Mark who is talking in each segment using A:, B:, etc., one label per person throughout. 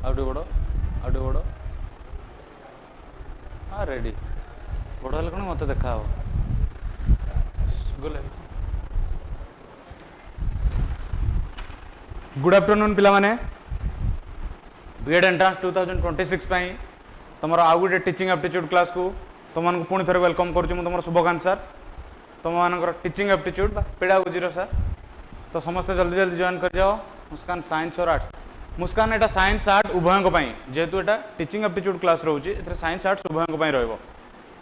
A: आउटे बड़ हाँ रेडी बड़ हेल्ले कौन मत देखा गले गुड आफ्टरनून पिला माने बीएड एंट्रांस 2026 तुम आउ गोटे टीचिंग एप्टीट्यूड क्लास को तुम पुणी थे वेलकम करुँ तुम शुभकांत सर तुम मान टीचिंग एप्टीट्यूड पेडागोजी सर तो समस्ते जल्दी जल्दी जॉइन कर जाओ मुस्कान साइंस और आर्ट्स मुस्कान एटा साइंस आर्ट उभयों जेहेतु एटा टीचिंग एप्टीट्यूड क्लास रोचे ए साइंस आर्ट्स उभयों रहा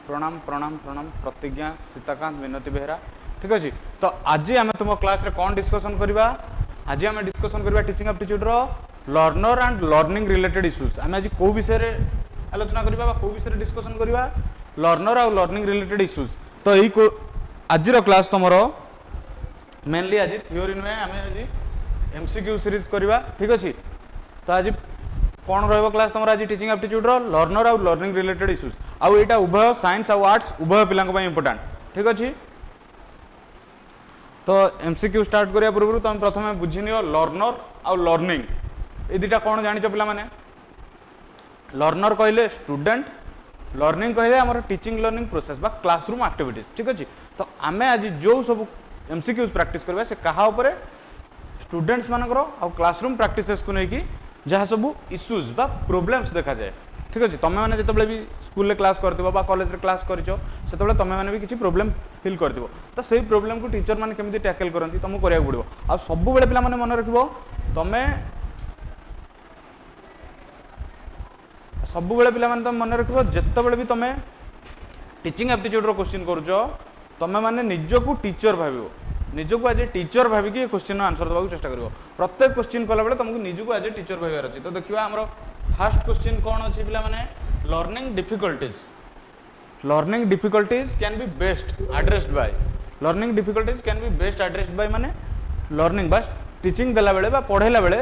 A: प्रणाम प्रणाम प्रणाम प्रतिज्ञा सीताकांत मिनती बेहरा ठीक अच्छे तो आज आम तुम क्लास रे कौन डिस्कसन करवा आज आम डिस्कसन करवा टीचिंग एप्टीट्यूड रो learner and learning related issues आम आज कौ विषय आलोचना करवा कौ विषय डिस्कसन करवा लर्नर आउ लर्निंग रिलेटेड इश्यूज तो यही आज क्लास तुम मेनली आज थियोरी नुहे आम आज एमसीक्यू सीरीज करवा ठीक अच्छे तो आज कौन रहा क्लास तुम आज टीचिंग एप्टीट्यूड रो लर्नर आउ लर्निंग रिलेटेड इश्यूज आउ एटा उभय साइंस आउ आर्ट्स उभय पिला इंपोर्टेंट ठीक अच्छे तो एमसीक्यू स्टार्ट करिया पूर्व तुम प्रथम बुझीनियो लर्नर आउ लर्निंग ये दुटा कौन जानिच पिला माने लर्नर कहले स्टूडेंट लर्निंग कहले आमर टीचिंग लर्निंग प्रोसेस बा क्लासरूम एक्टिविटीज ठीक अच्छे तो आम आज जो सब एमसीक्यूज प्रैक्टिस करबा से कहा उपरे स्टूडेंट्स मानकर आउ क्लासरूम प्रैक्टिसेस को लेकिन जहाँ सब इश्यूज बा प्रॉब्लम्स देखा जाए ठीक अच्छे तुम मैंने जिते भी स्कूल क्लास कर कॉलेज रे क्लास कर तुम मैंने भी किसी प्रॉब्लम फील कर तो से प्रॉब्लम को टीचर मैंने केमी टैकल करती तुमको करा पड़ो आ सब बेले पे मन रख तुम सब बेले पे तुम मन रख जिते भी तुम टीचिंग एप्टीट्यूड रो क्वेश्चन करुच तुम मैंने निजक टीचर भाव निजक एज ए टीचर भाविक क्वेश्चन आंसर देवाक चेष्टा कर प्रत्येक क्वेश्चन कला बेले तुमको निजक एज ए टीचर भावर अच्छे तो देखिए आम फास्ट क्वेश्चन कौन अच्छी पे learning difficulties can be best addressed by learning difficulties can be best addressed bye माने लर्निंग बस टीचिंग देला बेले बा पढ़ेला बेले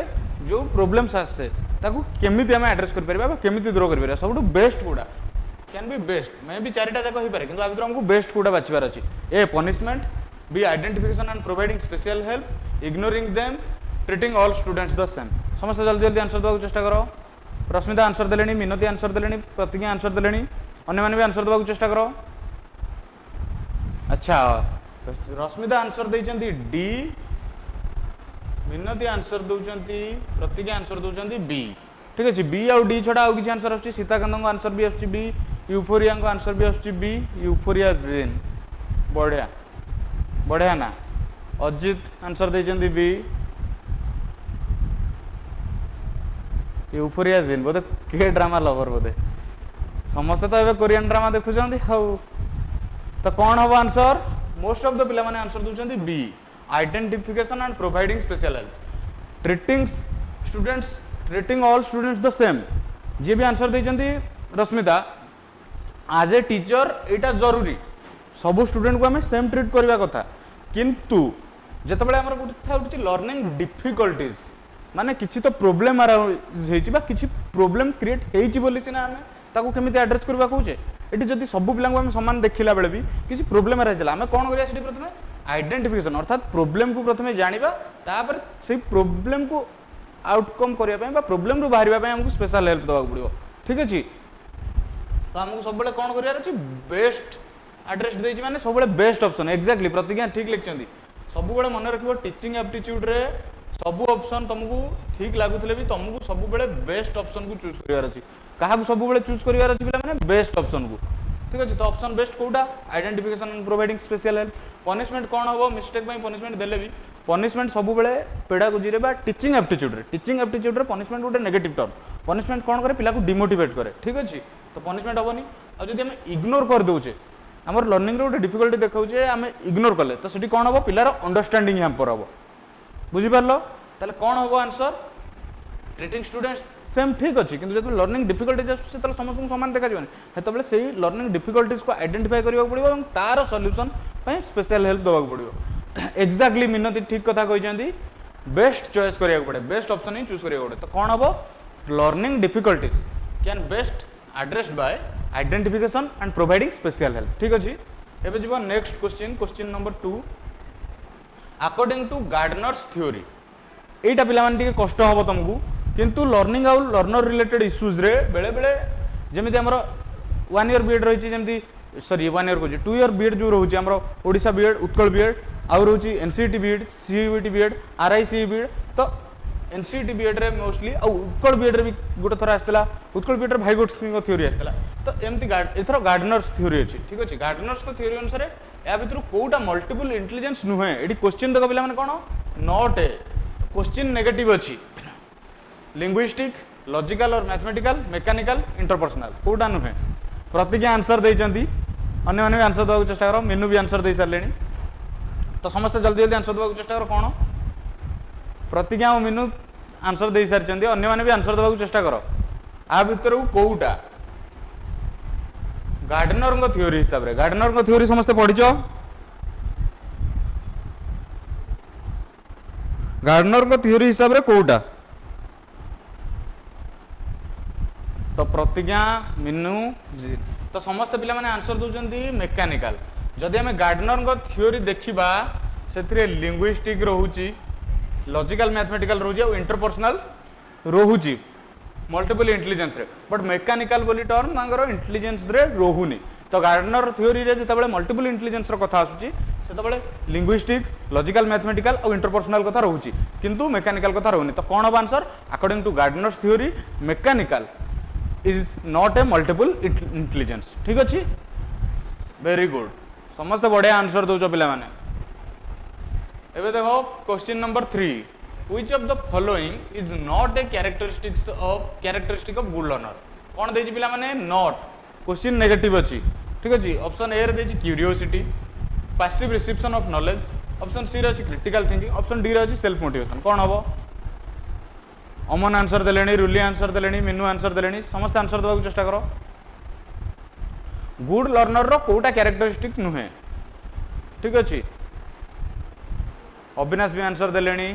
A: जो प्रॉब्लम्स आसे ताकू केमिति आम एड्रेस कर परिबा बा केमिति दूर कर परिबा सबटू बेस्ट गुडा can be best may be चारिटा जाक हो पारे किंतु आ भीतर हमको बेस्ट गुडा बाछिबार अछि a punishment B identification and providing special help ignoring them treating all students the same समस्त जल्दी जल्दी आंसर देवाक चेष्टा करो रश्मिता आंसर देलेनी मिनती आंसर देलेनी प्रतिज्ञा आंसर देलेनी अन्य माने भी आंसर देवाक चेष्टा करो अच्छा रश्मिता आंसर देइचंती डी मिनती आंसर दउचंती प्रतिज्ञा आंसर दउचंती बी ठीक अच्छे बी आउ डी छड़ा आउ किसी आंसर आछी सीताकांत को आंसर भी आछी बी यूफोरिया को आंसर भी आछी बी यूफोरिया जेन बढ़िया बढ़िया ना अजित आंसर देइचंती बी यूफोरिया जेन बोधे के ड्रामा लवर बोधे समस्ते तो कोरियन ड्रामा देखुछंती हाउ तो कौन हम आंसर मोस्ट ऑफ द पिला माने आंसर दउचंती B identification and providing special help treating students treating all students the same जी भी आंसर देइचंती रश्मिता एज ए टीचर एटा जरूरी सब स्टूडेंट को हमें सेम ट्रीट करबा कथा किंतु जेतेबेले हमर गोटे लर्निंग डिफिकल्टीज माने किसी तो प्रोब्लेम होइछि बा किसी प्रोब्लेम क्रिएट होइछि बोली सिना हमें ताको केमिति एड्रेस करबा कहूचे एटी जदि सब पिला को हम समान देखिला बेले भी किसी प्रोब्लेम आइला हमें कोन करिया सेठी प्रथमे आइडेंटिफिकेशन अर्थात प्रोब्लेम को प्रथमे जानिबा तापर से प्रोब्लेम को आउटकम करिया पय बा प्रोब्लेम रो बाहरिबा पय हमको स्पेशल हेल्प देबाक पड़िबो ठीक अछि तो हमको सब बेले कोन करिया अछि बेस्ट एड्रेस देइछि माने सब बेले बेस्ट ऑप्शन एक्जेक्टली प्रतिज्ञा ठीक लिखचंदी सब बेले मन रखिबो टीचिंग एप्टीट्यूड रे सब ऑप्शन तुमको ठीक लागुतले भी तुमको सब बेले बेस्ट ऑप्शन को चूज करिवार अछि काहा को सब बेले चूज करिवार अछि पिला माने बेस्ट ऑप्शन को ठीक अछि तो ऑप्शन बेस्ट कोडा identification and providing special help punishment कोन होबो मिस्टेक बाय पनिशमेंट देले भी पनिशमेंट सब बेले पेडागोजी रे बा टीचिंग एप्टीट्यूड रे पनिशमेंट गोटे नेगेटिव टर्म पनिशमेंट कोन करे पिला को डिमोटिवेट करे ठीक अछि तो पनिशमेंट होबनी आ जदि हम इग्नोर कर दोचे हमर लर्निंग रे गोटे डिफिकल्टी देखाउचे हम इग्नोर करले तो सेठी कोन होबो पिलार अंडरस्टैंडिंग हैम्पर होबो बुझी पारलो ताले कोन होबो आंसर ट्रीटिंग स्टूडेंट्स सेम ठीक अच्छी किंतु जब लर्निंग डिफिकल्टीज आसुचे तो समस्त समान देखा जाए सेतबेले से लर्निंग डिफिकल्टीज को आइडेंटिफाई करबा पड़िबो और तार सॉल्यूशन पय स्पेशल हेल्प देबाक पड़िबो एक्जेक्टली मिनती ठीक कथा कहिसेंती बेस्ट चॉइस करिया पड़े बेस्ट ऑप्शन ही चूज करिया पड़े तो कोन हबो learning difficulties can best addressed by identification and providing special help ठीक अछि एबे जीव next question number 2 according to Gardner's theory एटा पिला माने कष्ट हम तुमको किंतु लर्निंग आउ लर्नर रिलेटेड इश्यूज रे बेले बेले जमी आम 1 ईयर बीएड रही जमी सॉरी 1 ईयर कहूँ 2 ईयर बीएड जो रोचे आम ओडिशा बीएड उत्कल बीएड आउ रोचे NCET B Ed CUET B Ed RIC B Ed तो एनसीईटी बीएड रे मोस्टली आ उत्कल बीएड रे भी गोटे थर आसला उत्कल बीएड रे भाइगोट्स्की थ्योरी आसला तो एमती एथर गार्डनर्स थ्योरी अच्छी ठीक अच्छे गार्डनर्स थ्योरी अनुसार या भितर कोटा मल्टीपल इंटेलिजेंस नुहे ये क्वेश्चन देख पे कौन नॉट ए क्वेश्चन नेगेटिव अच्छी लिंग्विस्टिक लॉजिकल और मैथमेटिकल मेकानिकल इंटरपर्सनल कोटा नुहे प्रतिज्ञा आंसर देइचंती अन्य माने भी आंसर देवा चेष्टा करो मेनू भी आंसर दे सारे तो समस्त जल्दी जल्दी आंसर देवा चेष्टा करो कौन प्रतिज्ञा और मेनू आंसर दे सारी अन्य माने भी आंसर देवा चेष्टा करो आ भितर कोटा गार्डनर थ्योरी हिसाब रे गार्डनर थ्योरी समस्त पढ़िच गार्डनर थ्योरी हिसाब रे कोटा तो प्रतिज्ञा मिनू तो समस्त पिला माने आंसर दउचंती मेकानिकल जदि हमें गार्डनर थ्योरी देखिबा से लिंग्विस्टिक रोहुची लॉजिकल मैथमेटिकल रोहुची और इंटरपर्सनल रोहुची मल्टीपल इंटेलिजेंस रे बट मेकानिकल बोली टर्म तांकर इंटेलिजेंस रे रोहुनी तो गार्डनर थ्योरी रे जेतेबेले मल्टीपल इंटेलिजेंस रो कथा आसुची सेतेबेले लिंग्विस्टिक लॉजिकल मैथमेटिकल और इंटरपर्सनल कथा रोहुची किंतु मेकानिकल कथा रोहुनी तो कोन अब answer according to Gardner's theory mechanical is not a multiple intelligence ठीक अच्छी वेरी गुड समस्त बढ़िया आंसर दौच पिला माने एबे देखो question number 3 which of the following is not a characteristic of good learner कौन देछि पिला माने नॉट क्वेश्चन नेगेटिव अच्छी ठीक अच्छी ऑप्शन ए रे देछि curiosity passive reception of knowledge option C रे अछि क्रिटिकल थिंकिंग ऑप्शन डी रे अछि सेल्फ मोटिवेशन कौन हबो अमन आंसर देलेनी रुली आंसर देलेनी मिनू आंसर देलेनी समस्त आंसर देवा चेष्टा करो गुड लर्नर रो कोटा कैरेक्टरिस्टिक नुहे ठीक अच्छी अविनाश भी आंसर देलेनी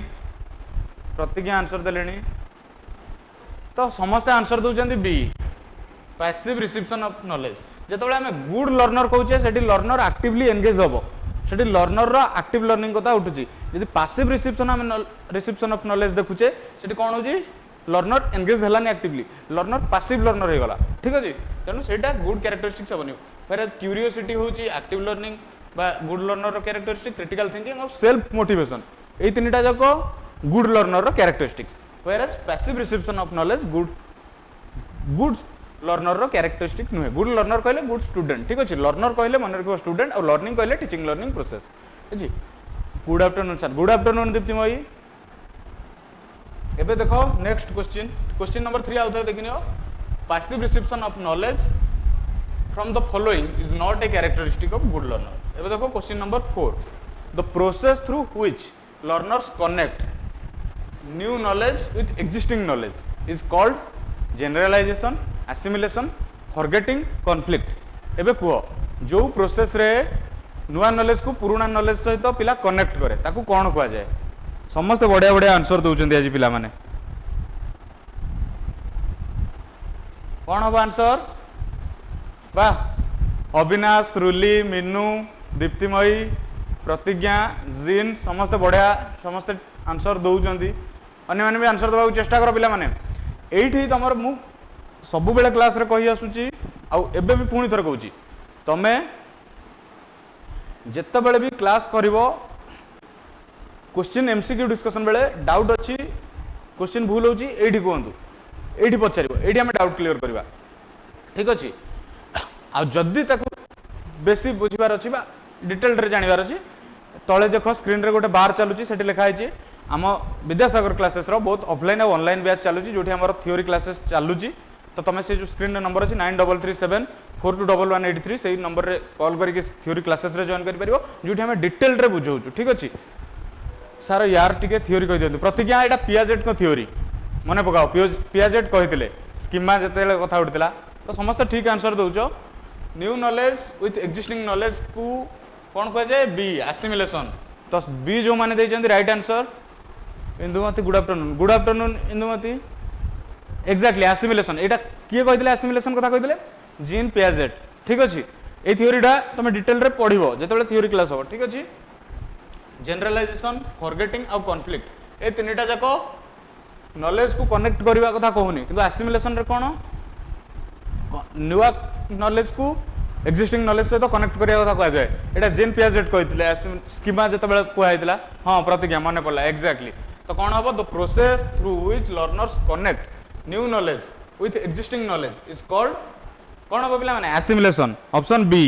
A: प्रतिज्ञा आंसर देलेनी तो समस्त आंसर दउचंती B passive reception of knowledge जेतबेले हमें गुड लर्नर कहूचे सेठी लर्नर एक्टिवली एंगेज हबो सेठी लर्नर रो एक्टिव लर्निंग कथा उठुची यदि पैसिव रिसेप्शन ऑफ नॉलेज देखुचे सेठी कोन होची लर्नर एंगेज हलानी एक्टिवली लर्नर पैसिव लर्नर हे गला ठीक अछि तेनु सेटा गुड कैरेक्टरिस्टिक्स हबनी फेर क्यूरियोसिटी होची एक्टिव लर्निंग बा गुड लर्नर रो कैरेक्टरिस्टिक क्रिटिकल थिंकिंग और सेल्फ मोटिवेशन ए तीनटा जाको गुड लर्नर रो characteristics whereas passive reception of knowledge good learner रो कैरेक्टरिस्टिक नुहे गुड लर्नर कहले गुड स्टूडेंट ठीक अछि लर्नर कहले मन रखिबो स्टूडेंट और लर्निंग कहले टीचिंग लर्निंग प्रोसेस अछि good afternoon sir good afternoon Diptimayi एबे देखो नेक्स्ट क्वेश्चन नंबर 3 आउथर देखिनियो passive reception of knowledge from the following is not a characteristic of good learner एबे देखो question number 4 the process through which learners connect new knowledge with existing knowledge is called generalisation assimilation forgetting conflict एबे कुह जो process रे नुआ knowledge को पुराना knowledge सहित पिला कनेक्ट करे ताकू कौन कह जाए समस्त बढ़िया बढ़िया आंसर दउचंदी आज पिला माने कौन हम आंसर वाह अविनाश रुली मिनू दीप्तिमयी प्रतिज्ञा जिन समस्त बढ़िया समस्त आंसर दउचंदी अन्य माने भी आंसर देबा चेष्टा कर पिला माने एठी तमर मु सबु बेले क्लास रे कहि आसुची आउ एबे भी पुणी थर कहूची तमे जेते बेले भी क्लास करिवो क्वेश्चन एमसीक्यू डिस्कशन बेले डाउट अछि क्वेश्चन भूल होची एठी कहंतु एठी पचारिवो एठी हम डाउट क्लियर करबा ठीक अछि आ जद्दी ताकू बेसी बुझिबार अछि बा डिटेल रे जानिबार अछि तळे देखो स्क्रीन रे गोटे बार चालुची सेठी लिखा आइची आम विद्यासागर क्लासेस रो बहुत ऑफलाइन और ऑनलाइन बैच चालुची जोठी हमर थ्योरी क्लासेस चालुची तो तुम से जो स्क्रीन नंबर अच्छी 9337421183 से नंबर रे कॉल करके थ्योरी क्लासेस रे जॉइन कर परिबो जोठी हम डिटेल रे बुझाऊ ठीक अच्छे सर यार टिके थ्योरी कहि दियंतु प्रतिज्ञा एटा पियाजेट को थ्योरी मने पकाओ पियाजेट कहिथिले स्कीमा जतेले कथा उठितला तो समस्त ठीक आंसर दउचो new knowledge with existing knowledge को कौन कह जाए बी एसिमिलेशन तो बी जो माने देइचंती right answer Indumati good afternoon Indumati exactly assimilation एटा किए कहितले एसिमिलेशन कथा कहितले जीन पियाजेट ठीक अछि ए थ्योरीटा तुम डिटेल रे पढिबो जेतेबेले थ्योरी क्लास हो ठीक अछि जनरलाइजेशन फॉरगेटिंग और कॉन्फ्लिक्ट ए तीनटा जाको नॉलेज को कनेक्ट करने कथा कहूनी कि एसिमिलेशन रे कौन नुआ नॉलेज को एक्जिस्टिंग नॉलेज सहित कनेक्ट करने कथा कहुए यहाँ जेन पियाजेट कहते स्कीमा जो कहला हाँ प्रतिज्ञा मन पड़ा एक्जाक्टली तो कौन हम the process through which learners connect new knowledge with existing knowledge is called कौन हम पे एसिमिलेशन ऑप्शन बी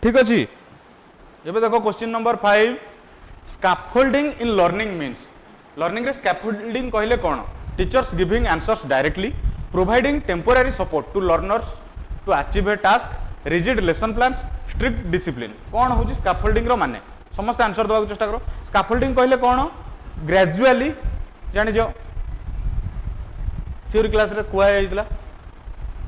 A: ठीक अच्छे ये देखो question number 5 scaffolding in learning means learning रे स्कैफोल्डिंग कहले कौन teachers giving answers directly providing temporary support to learners to achieve a task rigid lesson plans strict discipline कौन हूँ स्कैफोल्डिंग रो माने समस्त आंसर देवा चेष्टा करो स्कैफोल्डिंग कहले कौन ग्रेजुअली जानी जाओ थ्योरी क्लास रे कुआ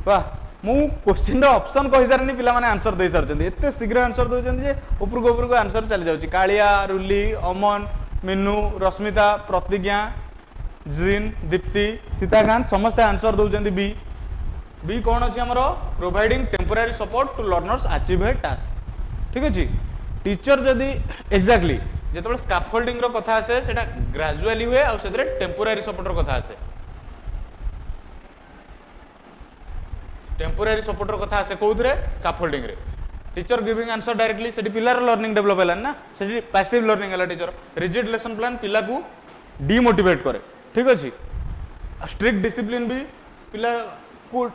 A: वाह मु क्वेश्चन ऑप्शन कहि सारनी पिला माने आंसर दे सारचंदी एते शीघ्र आंसर दोचंदी जे ऊपर आंसर चली जाउची कालिया रुली अमन मिनू रश्मिता प्रतिज्ञा जिन दीप्ति सीताकांत समस्त आंसर दौरान बी बी कौन अच्छी आमर providing temporary support to learners achieve a task ठीक अच्छे टीचर जदि एक्जाक्टली जो स्कैफोल्डिंग कथा आसे सेटा ग्रेजुअली हुए आ टेम्पोरारी सपोर्टर कथा आसे टेम्पोरारी सपोर्टर कथा आसे कौन स्कैफोल्डिंग रे टीचर गिविंग आंसर डायरेक्टली से पिलार लर्निंग डेवलप है ना से पैसिव लर्निंग है टीचर रिजिड लेसन प्लान पिला को डिमोटिवेट करे ठीक अच्छे स्ट्रिक्ट डिसिप्लिन भी पिला को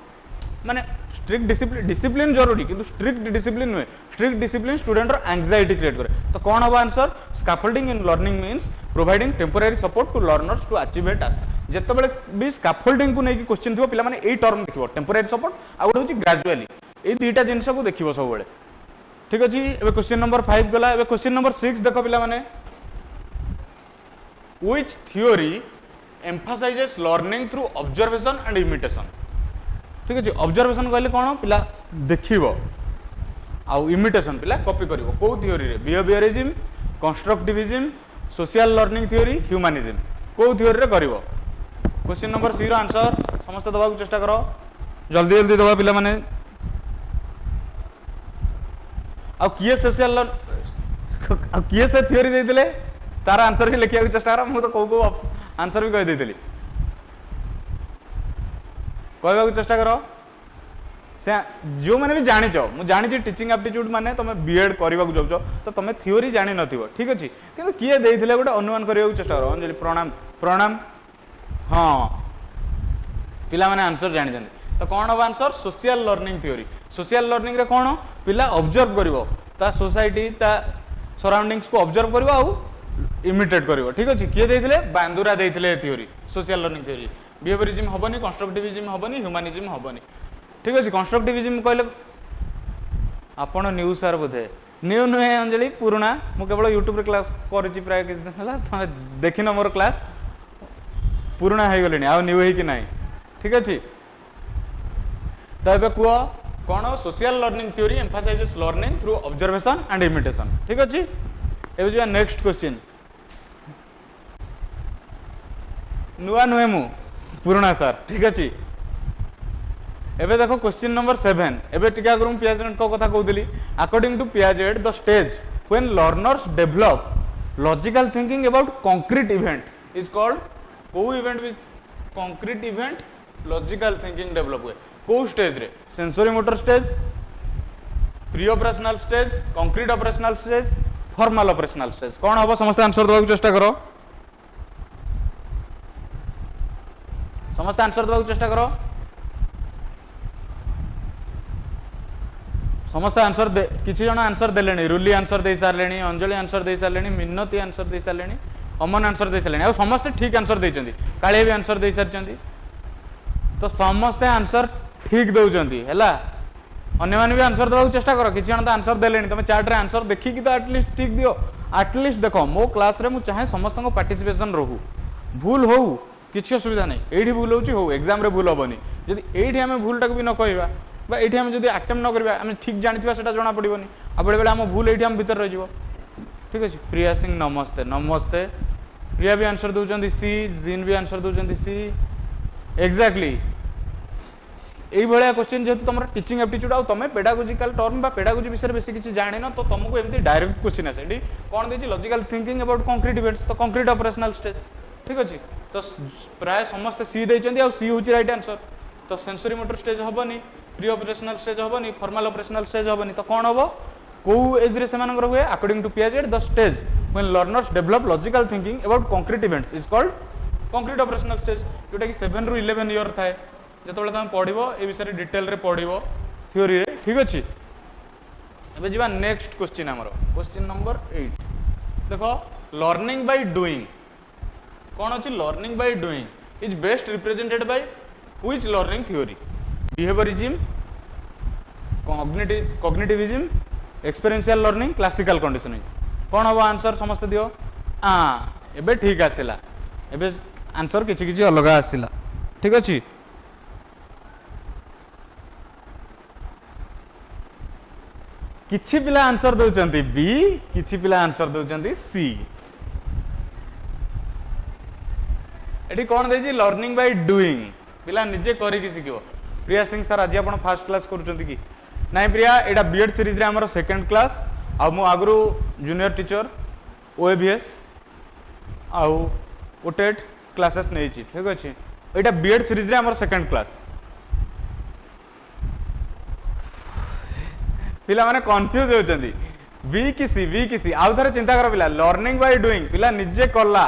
A: माने स्ट्रिक्ट डिसिप्लिन जरूरी किंतु स्ट्रिक्ट डिसिप्लिन नुहे strict discipline student anxiety create करे तो कौन हम answer scaffolding in learning means providing temporary support to learners to achieve a task जितेबाला भी स्कैफोल्डिंग को लेकिन क्वेश्चन थी पे यही टर्म देखो टेम्पोरारी सपोर्ट आ गोटे हूँ ग्रेजुअली ये दुईटा जिनस को देखो सब ठीक अच्छे ए क्वेश्चन नंबर 5 गला ए क्वेश्चन नंबर 6 देख पे which theory emphasises learning through observation and imitation ठीक अच्छे ऑब्जर्वेशन कहले कौन पिला देखिबो आउ इमिटेशन पिला कॉपी करिवो को थ्योरी रे behaviourism constructivism social learning theory humanism को थ्योरी रे करिवो क्वेश्चन नंबर 6 रो आंसर समस्त दबा को चेष्टा करो जल्दी जल्दी दबा पिला माने आ किए सोशल आ किए से थ्योरी देथिले तार आंसर भी लिखिया चेष्टा करा मु तो को आंसर भी कह देथिली कहवा चेष्टा करो से जो मैंने भी जानिच मुझे जानी टीचिंग एप्टीट्यूड माने तुम बीएड करने को जाऊँ तो तुम थ्योरी जानी नथिबो ठीक अच्छे किंतु किए देथिले गोटे अनुमान करने को चेष्टा करो अंजलि प्रणाम प्रणाम हाँ पिला माने आंसर जानी तो कौन हम answer social learning theory social learning रे कौन पिला ऑब्जर्व करिवो ता सोसाइटी ता सराउंडिंग्स को ऑब्जर्व करिवो आउ इमिटेट करिवो ठीक अच्छे किए देथिले बांदुरा देथिले theory social learning theory behaviourism हबनी कंस्ट्रक्टिविज्म हबनी ह्यूमनिज्म हबनी ठीक अच्छे कंस्ट्रक्टिविज्म कहले आपण न्यू सर बोधे न्यू नुहे अंजलि पुराना मु केवल यूट्यूब रे क्लास करिछि प्राय किछ दिन हला तुम देखिन मोर क्लास पुराना है गलेनी आ न्यू है कि नहीं ठीक अच्छे तो ए कह कौन social learning theory emphasises learning through observation and imitation ठीक अच्छे ए जो नेक्स्ट क्वेश्चन नुआ नुहे मु पुराना सर ठीक अच्छे एबे देखो क्वेश्चन नंबर 7 एबे टिका आगु पियाजेट को कथा कहूली according to Piaget the stage when learners develop logical thinking about concrete event is called को event which concrete event logical thinking develop हुए को स्टेज रे sensory motor stage pre operational stage concrete operational stage formal operational stage कौन हम समस्त answer देवा चेष्टा करो समस्त आंसर देवा चेष्टा करो समस्त आंसर किसी जन आंसर देले रुली आंसर दे सारे अंजलि आंसर दे सारे मिन्नती आंसर दे सारे अमन आंसर दे सारे समस्ते ठीक आंसर देते कालिया भी आंसर दे सारी तो समस्ते आंसर ठीक दौरान है अन्य भी आंसर देवा चेष्टा कर किसी जन तो आंसर देले तुम चार्ट रे आंसर देखिकी तो एटलिस्ट ठीक दियो एटलिस्ट देख मो क्लास रे मुझे चाहे समस्त पार्टिसिपेशन रहू भूल हो किसी असुविधा नहीं ये भूल हो एग्जाम रे भूल हेनी जदि ये आम भूलटा भी न कहवा ये आम जब आटेम्प्ट न करवा आम ठीक जानी से जना पड़ोनी आ बेले बेले आम भूल ये भीतर रही ठीक अच्छे प्रिया सिंह नमस्ते नमस्ते प्रिया भी आंसर दौरान सी जिन भी आंसर दौरान सी एक्जाक्टली यही भाया क्वेश्चन जेहतु तुम टीचिंग एप्टीट्यूड आ तुम पेडागोजिकल टर्म बा पेडागोजी विषय बेसी किसी जान तो तुमको एमती डायरेक्ट क्वेश्चन आसे कौन देखिए logical thinking about concrete events तो कंक्रीट ऑपरेशनल स्टेज ठीक अच्छे तो प्राय समस्ते सी देइछन्ती आ सी होची राइट आंसर तो सेंसरी मोटर स्टेज हबनी प्री ऑपरेशनल स्टेज हबनी फॉर्मल ऑपरेशनल स्टेज हबनी तो कौन हबो को एज रे सेमानकर हुए according to Piaget the stage when learners develop logical thinking about concrete events is called concrete operational stage जोटा कि 7 रु 11 ईयर थाए जेतबेले तुम पढ़िबो ए विषय डिटेल रे पढ़िबो थ्योरी रे ठीक अछि एबे जीवा नेक्स्ट क्वेश्चन हमरो क्वेश्चन नंबर 8 देखो लर्निंग बाय डूइंग कौन अछि learning by doing is best represented by which learning theory behaviourism cognitivism experiential learning classical conditioning कौन हम आंसर समस्त दियो एबे ठीक आसिला एबे आंसर किछि किछि अलग आसिला ठीक अछि किछि पिला आंसर दउचंती बी किछि पिला आंसर दउचंती सी एटी कौन देछि लर्निंग बाय डूइंग पिला निजे करी कि सिखिबो प्रिया सिंह सर आज आपण फर्स्ट क्लास करूचंती कि नहीं प्रिया एटा बीएड सीरीज रे हमर सेकंड क्लास आ मु आगरू जूनियर टीचर ओएबीएस आ ओटेट क्लासेस नहीं छी ठीक अछि एटा बीएड सीरीज रे हमर सेकंड क्लास पिला माने कंफ्यूज होचंदी बी की सी आउ थरे चिंता कर पिला लर्निंग बाय डूइंग पिला निजे कला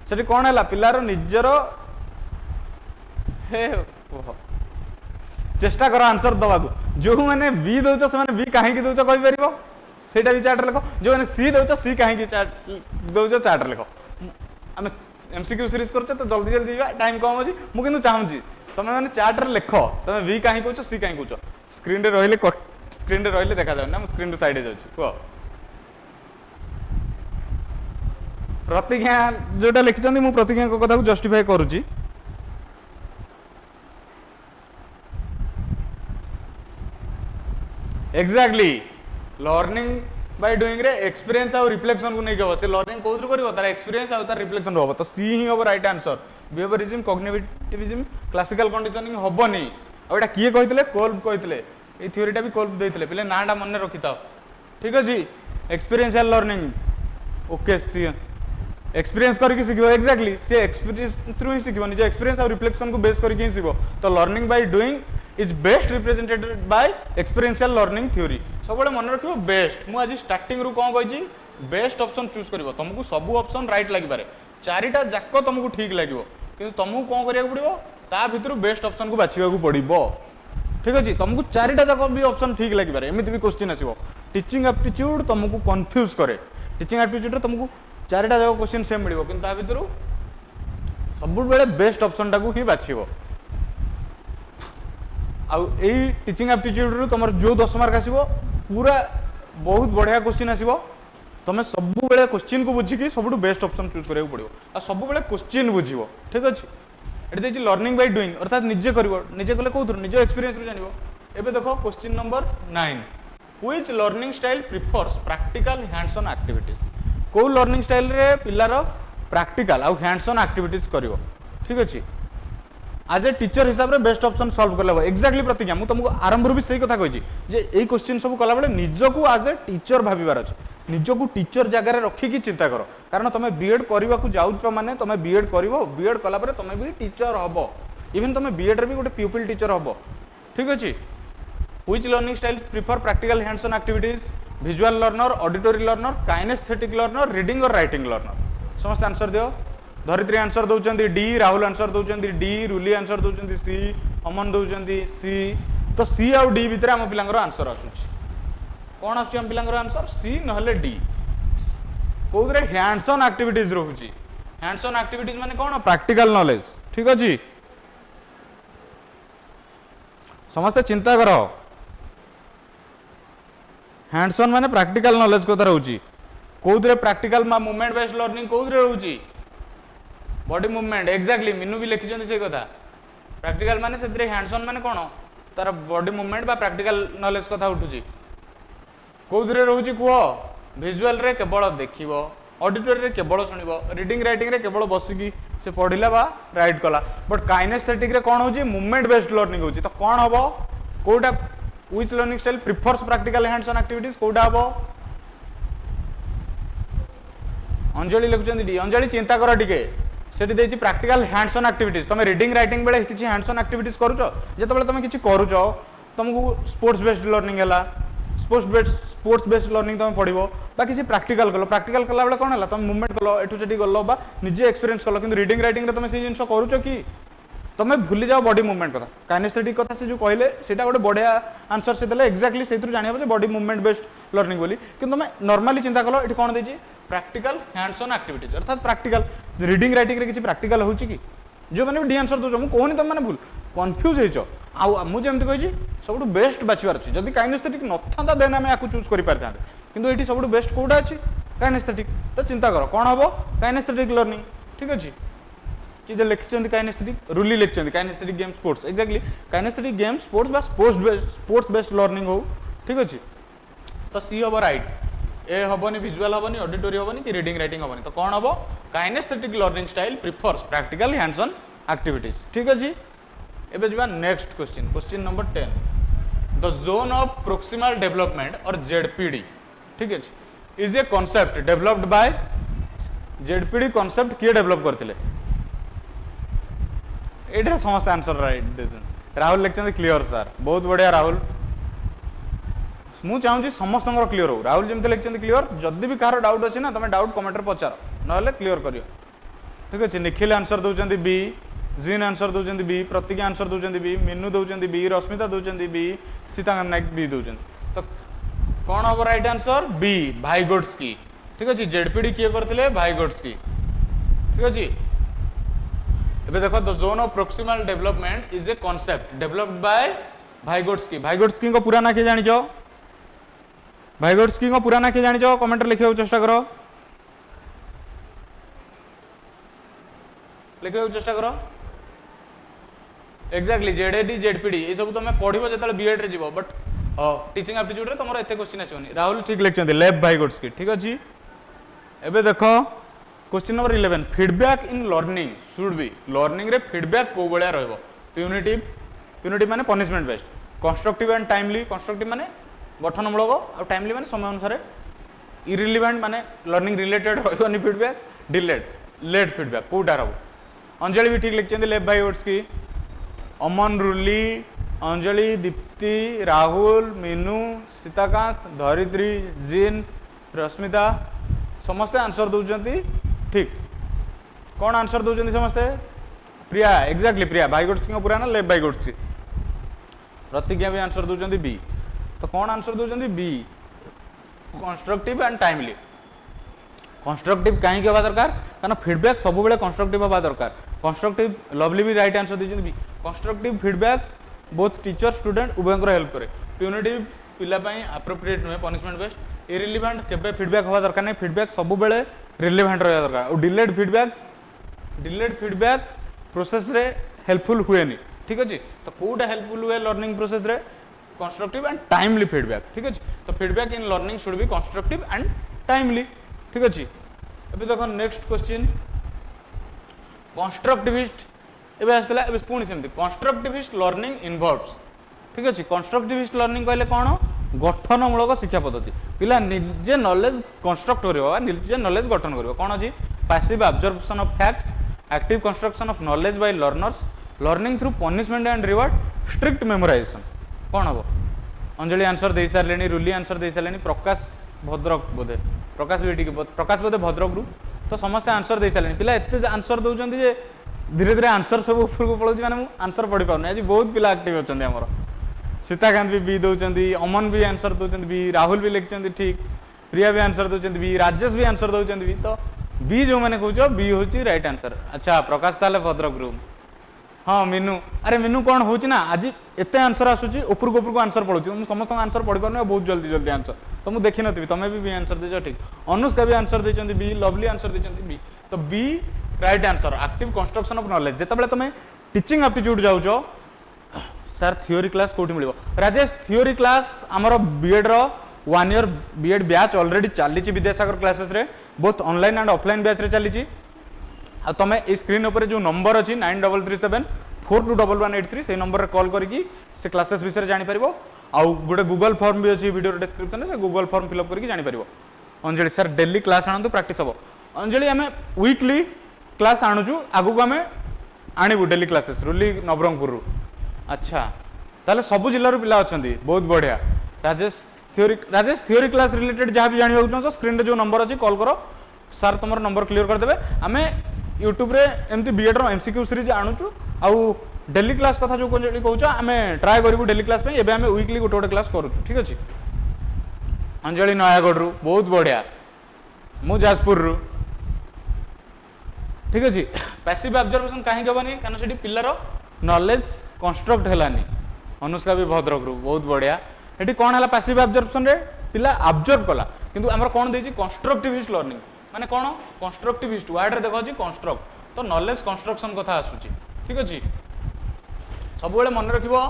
A: सेठी कोन हला पिलारो निजरो हे चेष्टा कर आंसर दवा को जो मैंने बी दउछ से माने बी काहे की दउछ कहि परिबो सेटा भी चार्ट लिखो जो मैंने सी दउछ सी काहे की चार्ट दउछ चार्ट लिखो हम एमसीक्यू सीरीज करछ तो जल्दी जल्दी टाइम कम अछि मु किंतु चाहूची तमे माने चार्ट रे लिखो तमे बी काहे कहछ सी काहे कहछ स्क्रीन रे रहले देखा जाउ ना मु स्क्रीन रे साइड जाउची को प्रतिज्ञा जोटा लिखिछन्ती मु प्रतिज्ञा को कथा को जस्टिफाई करूची एक्जाक्टली लर्निंग बाय डूइंग रे एक्सपीरियंस और रिफ्लेक्शन को नहीं गयो से लर्निंग कोथरु करिवो तार एक्सपीरियंस और तार रिफ्लेक्शन होबो तो सी ही होबो right answer behaviourism cognitivism classical conditioning होबो नहीं और एटा किए कहितले कोल्ब कहितले ए थ्योरीटा भी कोल्ब देइतले पिले नाडा मन रखिताओ ठीक अछि एक्सपीरियंशियल लर्निंग ओके सी एक्सपीरियंस करके सिखिबो एक्जाक्टली से एक्सपीरियंस थ्रू ही सिखिबो निजे एक्सपीरियंस और रिफ्लेक्शन को बेस करके ही सिखिबो तो learning by doing is best represented bye experiential learning theory सब मन रखिबो बेस्ट मु आज स्टार्टिंग रु कोन कहिची बेस्ट ऑप्शन चूज करिवो तुमको सब ऑप्शन राइट लागि पारे चारिटा जाक तुमको ठीक लागिवो किंतु तुमको कोन करिया पड़िवो ता भितरु बेस्ट ऑप्शन को बाछिबा को पड़िबो ठीक अछि तुमको चारिटा जाक भी ऑप्शन ठीक लागि पारे एमिति भी क्वेश्चन आसीबो टीचिंग एप्टीट्यूड तुमको कंफ्यूज करे टीचिंग एप्टीट्यूड रे तुमको चारिटा जाक क्वेश्चन सेम मिलिबो किंतु ता भितरु सब बेले बेस्ट ऑप्शन टा को ही बाछिबो आउ एई टीचिंग एप्टीट्यूड रो तमर जो 10 मार्क आसीबो पूरा बहुत बढ़िया क्वेश्चन आसीबो तमे सब बेले क्वेश्चन को बुझी कि सबटू बेस्ट ऑप्शन चूज करियो पड़िबो आ सब बेले क्वेश्चन बुझिबो ठीक अछि एटी देछि लर्निंग बाय डूइंग अर्थात निजे करिवो निजे कले कोथुर निजे एक्सपीरियंस रो जानिबो एबे देखो question number 9 which learning style prefers practical hands on activities को लर्निंग स्टाइल रे पिल्लार प्रैक्टिकल आ हैंड्स ऑन एक्टिविटीज करिवो ठीक अछि आज ए टीचर हिसाब रे बेस्ट ऑप्शन सॉल्व करले एक्जाक्टली प्रतिज्ञा मु तुमको आरंभ रू भी सही कथा कहिची जे एई क्वेश्चन सब कला बेले निजको आज ए टीचर भाबिबार अछि निजको टीचर जगह रे रखी की चिंता करो कारण तमे बीएड करबा को जाउछ माने तमे बीएड करिवो बीएड कला परे तमे भी टीचर हबो इवन तमे बीएड रे भी गोटे प्यूपिल टीचर हबो ठीक अछि which learning style prefer practical hands on activities visual learner auditory learner kinaesthetic learner reading और राइटिंग लर्नर समस्त आंसर दियो धरित्री आंसर दौरान डी राहुल आंसर दौरान डी रुली आंसर दौरान सी अमन दौरान सी तो सी आउ डी भितर आम पिलांगर आंसर आसुची कौन आसुची आम पिलांगर आंसर सी नहले डी कोउदरे हैंड्स ऑन एक्टिविटीज रहउची हैंड्स ऑन एक्टिविटीज माने कौन प्रैक्टिकल नॉलेज ठीक अछि समस्त चिंता करो हैंड्स ऑन माने प्रैक्टिकल नॉलेज को रहउची कोउदरे प्रैक्टिकल मूवमेंट बेस्ड लर्निंग कोउदरे रहउची बॉडी मूवमेंट एक्जाक्टली मीनू भी लिखिछन से कथा प्रैक्टिकल माने सेतरे हैंड्स ऑन माने कोन तार बॉडी मूवमेंट बा प्रैक्टिकल नॉलेज कथा उठुची कोउदरे रहउची कुओ विजुअल रे केवल देखिबो ऑडिटरी रे केवल सुनिबो रीडिंग राइटिंग रे केवल बसिकी से पढिला बा राइट कला बट काइनेस्थेटिक रे कोन होची मूवमेंट बेस्ड लर्निंग होची तो कोन हबो कोटा which learning style prefers practical hands on activities कोटा हबो अंजलि लिखुचंदी डी अंजलि चिंता कर टिके सेठी देछि प्रैक्टिकल हैंड्स ऑन एक्टिविटीज तुम रीडिंग राइटिंग बेले किछि हैंड्स ऑन एक्टिविटीज करूछ जेतेबेले तुम किछि करूछ तुमको स्पोर्ट्स बेस्ड लर्निंग हैला स्पोर्ट्स बेस्ड लर्निंग तुम पढ़ो बा किसी प्रैक्टिकल कला बेले कौन है तुम मूवमेंट कल एठू सेठी गल बा निजे एक्सपीरियंस कल किंतु रीडिंग राइटिंग रे तुम से जिंस करूछ कि तुम भूली जाओ बॉडी मूवमेंट कथा काइनेस्थेटिक कथा से जो कहले सेटा गोटे बढ़िया आंसर से देले एक्जाक्टली सेथु जानिबो जे बॉडी मूवमेंट बेस्ड लर्निंग बोली किंतु तुम नॉर्मली चिंता कलो एठी कोन देछि प्रैक्टिकल हैंड्स ऑन एक्टिविटीज अर्थात प्रैक्टिकल रीडिंग राइटिंग रे किछि प्रैक्टिकल होछि कि जो माने डी आंसर दोछ मु कोनी तुम माने भूल कन्फ्यूज हेचो आ मु जेमति कहिछि सबटु बेस्ट बाछिबार अछि जदि काइनेस्थेटिक नथांदा देन हम याकु चूज करि पारथांते किंतु एठी सबटु बेस्ट कोडा अछि काइनेस्थेटिक तो चिंता करो कोन हबो काइनेस्थेटिक लर्निंग ठीक अछि कि जे लिखिचंदी काइनेस्थेटिक रूली लिखिचंदी kinaesthetic game sports exactly kinaesthetic game sports बा स्पोर्ट्स बेस्ड लर्निंग हो ठीक अछि तो सी हबो राइट ए हबनी विजुअल हबनी ऑडिटरी हबनी कि रीडिंग राइटिंग हबनी तो कौन हबो kinaesthetic learning style prefers practical hands on activities ठीक अछि एबे जबा next question number 10 the zone of proximal development और जेडपीडी ठीक अछि is a concept developed bye ZPD concept किए डेवलप करथिले एटा समस्त आंसर राइट राहुल लिखते क्लियर सर बहुत बढ़िया राहुल मु चाहूँ समस्त क्लियर हो राहुल जमी लिखते क्लियर जदि भी कहार डाउट अच्छे ना तुम डाउट कमेंट पचार ना क्लियर कर ठीक अच्छे निखिल आंसर दौरान बी जिन आंसर दौरान बी प्रतिज्ञा आंसर दौरान बी मीनू दौरान बी रश्मिता दौरान बी सीताकांत नायक बी दौरान तो कौन हम राइट आंसर बी भाइगोट्स्की ठीक अच्छे जेडपीडी किए करते भाइगोट्स्की ठीक अच्छे एबे देखो the zone of proximal development is a concept developed by Vygotsky को पूरा ना के जानि जो भाइगोट्स्की को पूरा ना के जानि जो कमेंट लिखियो चेष्टा करो लिखियो चेष्टा करो एक्जेक्टली जेडएडी जेडपीडी ए सब तुम पढ़िबो जतले बीएड रे जीवो बट टीचिंग एप्टीट्यूड रे तमरो एते क्वेश्चन आसीबनी राहुल ठीक लिखचंदी लेब भाइगोट्स्की ठीक अछि एबे देखो question number 11 feedback in learning should be learning रे फीडबैक को बळिया रहबो प्यूनिटिव माने punishment based constructive and timely constructive माने गठनमूलक और टाइमली माने समय अनुसार इरिलेवेंट माने लर्निंग रिलेटेड रहबोनी फीडबैक लेट फीडबैक कोटा रहबो अंजलि भी ठीक लिखचंदी लेब भाइगोट्स्की अमन रुली अंजलि दीप्ति राहुल मीनू सीताकांत धरित्री जिन रश्मिता समस्ते आंसर दौरान ठीक कौन आंसर दौरान समस्ते प्रिया एक्जेक्टली प्रिया भाइगोट्स्की पूरा ना लेब भाइगोट्स्की प्रतिज्ञा भी आंसर दौरान बी तो कौन आंसर दौरान B constructive and timely constructive कहीं हवा दरकार कारण फीडबैक सब बेले कंस्ट्रक्टिव हवा दरकार कंस्ट्रक्टिव लवली भी राइट आंसर दे B constructive feedback both teacher student उभयंकर हेल्प करे प्यूनिटिव पिला एप्रोप्रिएट नुहे पनिशमेंट बेस्ड इरिलेवेंट केबे फीडबैक हवा दरकार नहीं फीडबैक सब बेले रिलेवेंट रहा दरकार और डिलेड फीडबैक प्रोसेस रे हेल्पफुल हुए नहीं ठीक अच्छे तो कौटा हेल्पफुल हुए लर्निंग प्रोसेस रे कंस्ट्रक्टिव एंड टाइमली फीडबैक ठीक अच्छे तो feedback in learning should B constructive and timely ठीक अच्छे अभी देखो नेक्स्ट क्वेश्चन कंस्ट्रक्टिविस्ट एबे आसला एबे पुणी सेमती कंस्ट्रक्टिविस्ट लर्निंग इन्वॉल्व्स ठीक अच्छे कंस्ट्रक्टिविस्ट लर्निंग कहले कौन गठनमूलक शिक्षा पद्धति पिला निजे नॉलेज कंस्ट्रक्ट करिवो निजे नॉलेज गठन करिवो कौन अछि passive observation of facts active construction of knowledge by learners learning through punishment and reward strict memorisation कौन हम अंजलि आंसर दे सारे रुली आंसर दे सारे प्रकाश भद्रक बोधे प्रकाश बोधे भद्रक रु तो समस्त आंसर दे सारे पिला एत आंसर दौरान जे धीरे धीरे आंसर सब ऊपर को पड़ोची माने आंसर पढ़ी पाऊँ आज बहुत पिला एक्टिव अच्छा आमर सीताकांत भी बी दौरान अमन भी आंसर दौरान बी राहुल भी लिखते ठीक प्रिया भी आंसर दौरान बी राजेश भी आंसर दौरान बी तो बी जो मैंने कौच बी हूँ राइट आंसर अच्छा प्रकाश ताले भद्रक रूम हाँ मीनू अरे मीनू कौन हो आज एत आंसर आसूँ उपरको उपरको आंसर पढ़ुची मुझे समस्त आंसर पढ़ी पार बहुत जल्दी जल्दी आंसर तो मुझे देखी नी तुम्हें भी आंसर देच ठीक अनुष्का भी आंसर देते बी लवली आंसर देते बी तो B right answer active construction of knowledge जिते तुम टीचिंग एप्टीट्यूड जाओ सर थियोरी क्लास कौटी मिल राजेश थियोरी क्लास आमर बीएड रो 1 ईयर बीएड बैच ऑलरेडी चली विद्यासागर क्लासेस रे both online and offline batch रे चली आ तुम ए स्क्रीन ऊपर जो नंबर अच्छी 9337421183 से नंबर रे कॉल करके से क्लासेस विषय जानी पारिबो आउ गोटे गूगल फॉर्म भी अच्छी वीडियो डिस्क्रिप्शन से गूगल फॉर्म फिलअप करके जानी पारिबो अंजलि सर डेली क्लास आनंद प्रैक्टिस हम अंजलि आम वीकली क्लास आणुचु आगु आम आणबू डेली क्लासेस रुली नवरंगपुर। अच्छा ताले सबु जिल्लार पिला अछंती बहुत बढ़िया। राजेश थ्योरी क्लास रिलेटेड जहाँ भी जानिबाक चाहछो स्क्रीन रे जो नंबर अछि कॉल करो सर तुम नंबर क्लियर कर देबे। आमे यूट्यूब रे एमती बीएड रो एमसीक्यू सीरीज आणुचु आउ डेली क्लास कथा जो कहूछ आमे ट्राए करिवु डेली क्लास पे। एबे आमे वीकली गोटे गोटे क्लास करूछु ठीक अछि। अंजलि नयागढ़ रु बहुत बढ़िया। मु जाजपुर रु ठीक अछि। पैसिव ऑब्जर्वेशन काहे गबनी कारण सेठी पिल्लार नॉलेज कंस्ट्रक्ट हेलानी। अनुष्का भी भद्रक रु बहुत बढ़िया। एठी कोन हला पैसिव ऑब्जर्वेशन रे पिला ऑब्जर्व कला किंतु हमर कोन देछि कंस्ट्रक्टिविस्ट लर्निंग माने कोन कंस्ट्रक्टिविस्ट वर्ड रे देखो छी कंस्ट्रक्ट तो नॉलेज कंस्ट्रक्शन कथा आसुची ठीक अछि। सब बेले मन रखिबो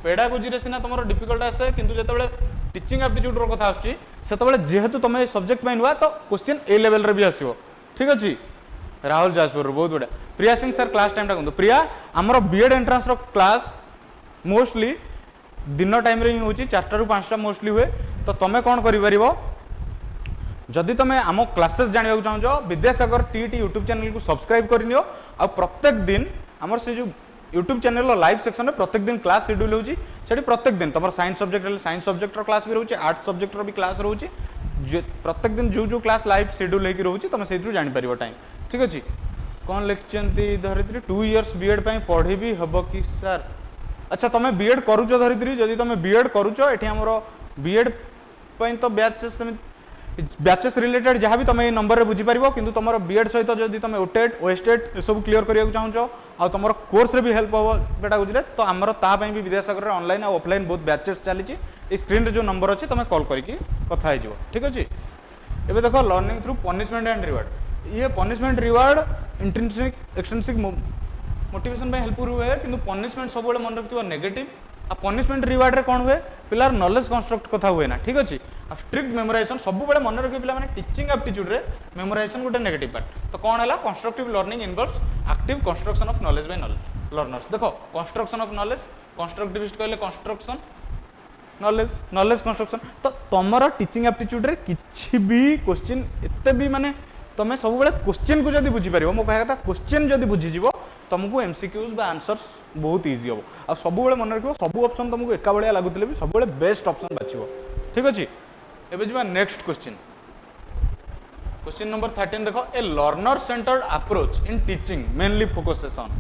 A: पेडागोजी रे सिना तमरो डिफिकल्ट आसे किंतु जते बेले टीचिंग एप्टीट्यूड रो कथा आसुची सेते बेले जेहेतु तमे सब्जेक्ट में नुआ तो क्वेश्चन ए लेवल रे भी आसीबो ठीक अछि। राहुल जाजपुर बहुत बढ़िया। प्रिया सिंह सर क्लास टाइम टा कहंतु। प्रिया हमरो बीएड एंट्रेंस रो क्लास मोस्टली दिन टाइम रे ही होची 4 ରୁ 5टा मोस्टली हुए। तो तमे कोन करि परिबो जदि तमे आम क्लासेस जानिबा चाहछो विद्यासागर टीटी यूट्यूब चैनल को सब्सक्राइब करनियो आ प्रत्येक दिन हमर से जो यूट्यूब चैनल रो लाइव सेक्शन में प्रत्येक दिन क्लास शेड्यूल होची सेठी प्रत्येक दिन तमर साइंस सब्जेक्ट रे साइंस सब्जेक्ट रो क्लास भी रहउची आर्ट्स सब्जेक्ट रो भी क्लास रहउची प्रत्येक दिन जो जो क्लास लाइव शेड्यूल हेकी रहउची तमे सेथु जानि परिबो टाइम ठीक अछि। कोन लिखचंती धरित्री 2 इयर्स बीएड पई पढी भी हबो कि सर। अच्छा तमे बीएड करूचो धरित्री जदि तमे बीएड करूचो एठी हमरो बीएड पई तो बैचेस रिलेटेड जहाँ भी तमे नंबर रे बुझी परिबो किंतु तमरो बीएड सहित जदि तमे ओटेट ओएसटेट सब क्लियर करिया चाहछो आ तमरो कोर्स रे भी हेल्प हो बेटा गुजरे तो हमरो ता पई भी विद्यासागर रे ऑनलाइन आ ऑफलाइन बहुत बैचेस चलीची। ए स्क्रीन रे जो नंबर अछि तमे कॉल करिकी कथा हे जिवो ठीक अछि। एबे देखो learning through punishment and reward. ये punishment reward intrinsic extrinsic motivation पे हेल्प हुए किंतु पनिशमेंट सब बेले मन रखिबो नेगेटिव आ पनिशमेंट रिवार्ड रे कोन हुए पिलार नॉलेज कंस्ट्रक्ट कथा हुए ना ठीक अछि। आ स्ट्रिक्ट मेमोराइजेशन सब बेले मन रखि पिला माने टीचिंग एप्टीट्यूड रे मेमोराइजेशन गोटे नेगेटिव पार्ट। तो कोन हला constructive learning involves active construction of knowledge by learners. देखो कंस्ट्रक्शन ऑफ नॉलेज कंस्ट्रक्टिविस्ट कहले कंस्ट्रक्शन नॉलेज नॉलेज कंस्ट्रक्शन तो तमरो टीचिंग एप्टीट्यूड रे किछि भी क्वेश्चन एते भी माने तमे सब बेले क्वेश्चन को जदी बुझी परिबो मो कहया था क्वेश्चन जदी बुझी जिवो तुमको एमसीक्यूज बा आंसर्स बहुत इजी हो आ सब बेले मन रखिबो सब ऑप्शन तुमको एका बेले लागुतले भी सब बेले बेस्ट ऑप्शन बाछिबो ठीक अछि। एबे जिबा नेक्स्ट क्वेश्चन क्वेश्चन नंबर 13 देखो ए learner centred approach in teaching mainly focuses on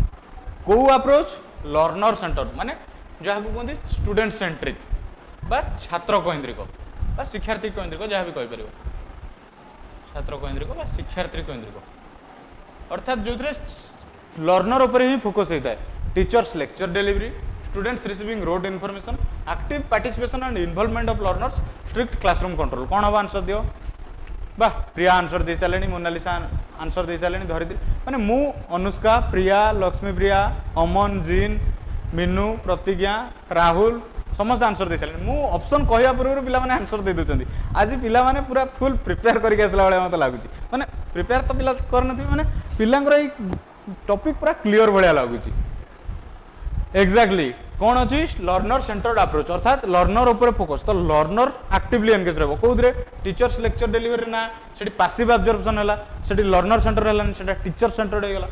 A: को अप्रोच लर्नर सेंटर्ड माने जहा को कहंदी स्टूडेंट सेंट्रिक बा छात्र केंद्रिक बा शिक्षार्थी केंद्रिक जहा भी कहि परिबो छात्र केंद्रिक बा शिक्षार्थी केंद्रिक अर्थात जो लर्नर ऊपर ही फोकस होता है। Teachers lecture delivery students receiving road information active participation and involvement of learners strict classroom control कौन हम आंसर दियो वाह प्रिया आंसर दे सारे मोनालिसा आंसर दे सारे धरित्री माने मु अनुष्का प्रिया लक्ष्मी प्रिया अमन जीन मीनू प्रतिज्ञा राहुल समस्त आंसर दे सारे मु ऑप्शन कहया पूर्व पिला माने आंसर दे दोचंदी आज पिला माने पूरा फुल प्रिपेयर करके आसला वाले मते लागुची माने प्रिपेयर तो पिला करनथि माने पिलांगर ई टॉपिक पूरा क्लियर भलिया लागुची एग्जैक्टली कौन अच्छी लर्नर सेंटर्ड अप्रोच अर्थात लर्नर ऊपर फोकस तो लर्नर एक्टिवली एंगेज रहबो कोउदरे टीचर्स लेक्चर डिलीवरी ना सेठी पैसिव ऑब्जर्वेशन हला सेठी लर्नर सेंटर हला सेटा टीचर सेंटर्ड हे गला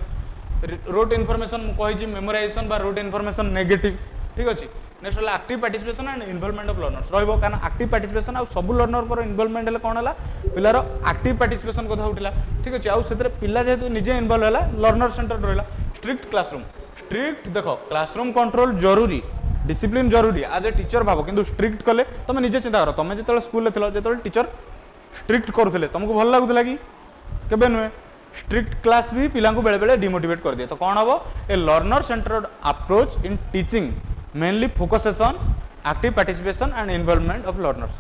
A: रोट इन्फॉर्मेशन कहि जी मेमोराइजेशन बा रोट इन्फॉर्मेशन नेगेटिव ठीक अछि। नेक्स्ट हला active participation and involvement of learners रहबो कारण एक्टिव पार्टिसिपेशन आ सब लर्नर पर इन्वॉल्वमेंट हला कोन हला पिलार एक्टिव पार्टिसिपेशन कथा उठिला ठीक अछि। आ सेतरे पिला जेतु निजे इन्वॉल्व हला लर्नर सेंटर्ड रहला स्ट्रिक्ट क्लासरूम स्ट्रिक्ट देखो क्लासरूम कंट्रोल जरूरी डिसिप्लिन जरूरी आज ए टीचर भाव किंतु स्ट्रिक्ट कले तुम निजे चिंता कर तुम जो स्कूल जो टीचर स्ट्रिक्ट करुले तुमको भल लगुला कि केबे नुहे स्ट्रिक्ट क्लास भी पिला बेले बेले डिमोटिवेट कर दिए तो कौन हम a learner centred approach in teaching mainly focuses on active participation and involvement of learners.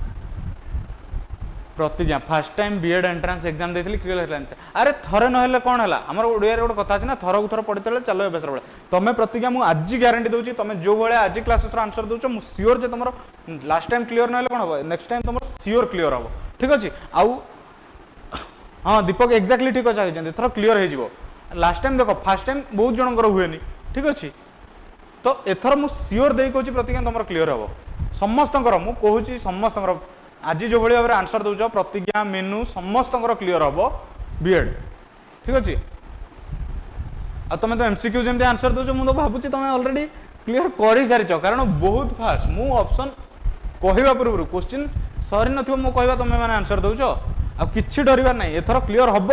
A: Pratigya first time BEd entrance exam देथिली क्लियर हेलान अरे थरे नहले कोन हला हमर ओडिया रे गोटे कथा अछि ना थर को थर पढितले चलो बेसर बळे तमे प्रतिज्ञा मु आज ग्यारंटी दोची तमे जो बळे आज क्लासेस रो आंसर दोचो मु श्योर जे तमरो लास्ट टाइम क्लियर नहले कोन हबो नेक्स्ट टाइम तमरो श्योर क्लियर हबो ठीक अछि। आउ हां दीपक एक्जेक्टली ठीक अछि जंदी थर क्लियर हे जिवो लास्ट टाइम देखो फर्स्ट टाइम बहुत जनकर हुएनी ठीक अछि तो एथर मु श्योर देई कहूची प्रतिज्ञा तमरो क्लियर हबो समस्तकर मु कहूची समस्तकर आज जो भाई भाव में आंसर दौच प्रतिज्ञा मेनू समस्त क्लियर हम बीएड ठीक अच्छे आ तुम तो एमसीक्यू जमी आंसर दो मुझे भावुँ तुम ऑलरेडी क्लीयर कर सारी कारण बहुत फास्ट मु ऑप्शन कहवा पूर्व क्वेश्चन सरी न कहवा तुम मैंने आंसर दौच आ कि डरबार ना एथर क्लीयर हम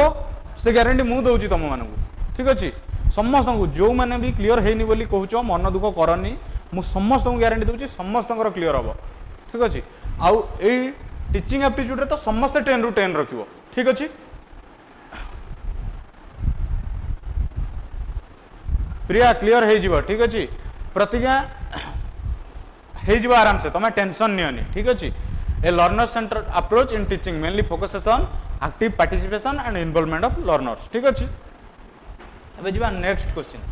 A: से ग्यारंटी मुझे दूसरी तुम मानक ठीक अच्छे समस्त को जो मैंने भी क्लीयर होनी बोली कहूच मन दुख करनी मु समस्त को ग्यारंटी दूसरी समस्त क्लीयर हम ठीक अच्छे आउ टीचिंग एप्टीट्यूड तो समस्त 10 ରୁ 10 रखियो ठीक अच्छे प्रिया क्लीयर हो ठीक अच्छे प्रतिज्ञा हो आराम से तुम टेंशन नियनी ठीक अच्छे a learner centre approach in teaching mainly focuses on active participation and involvement of learners ठीक अच्छे अब जी नेक्स्ट क्वेश्चन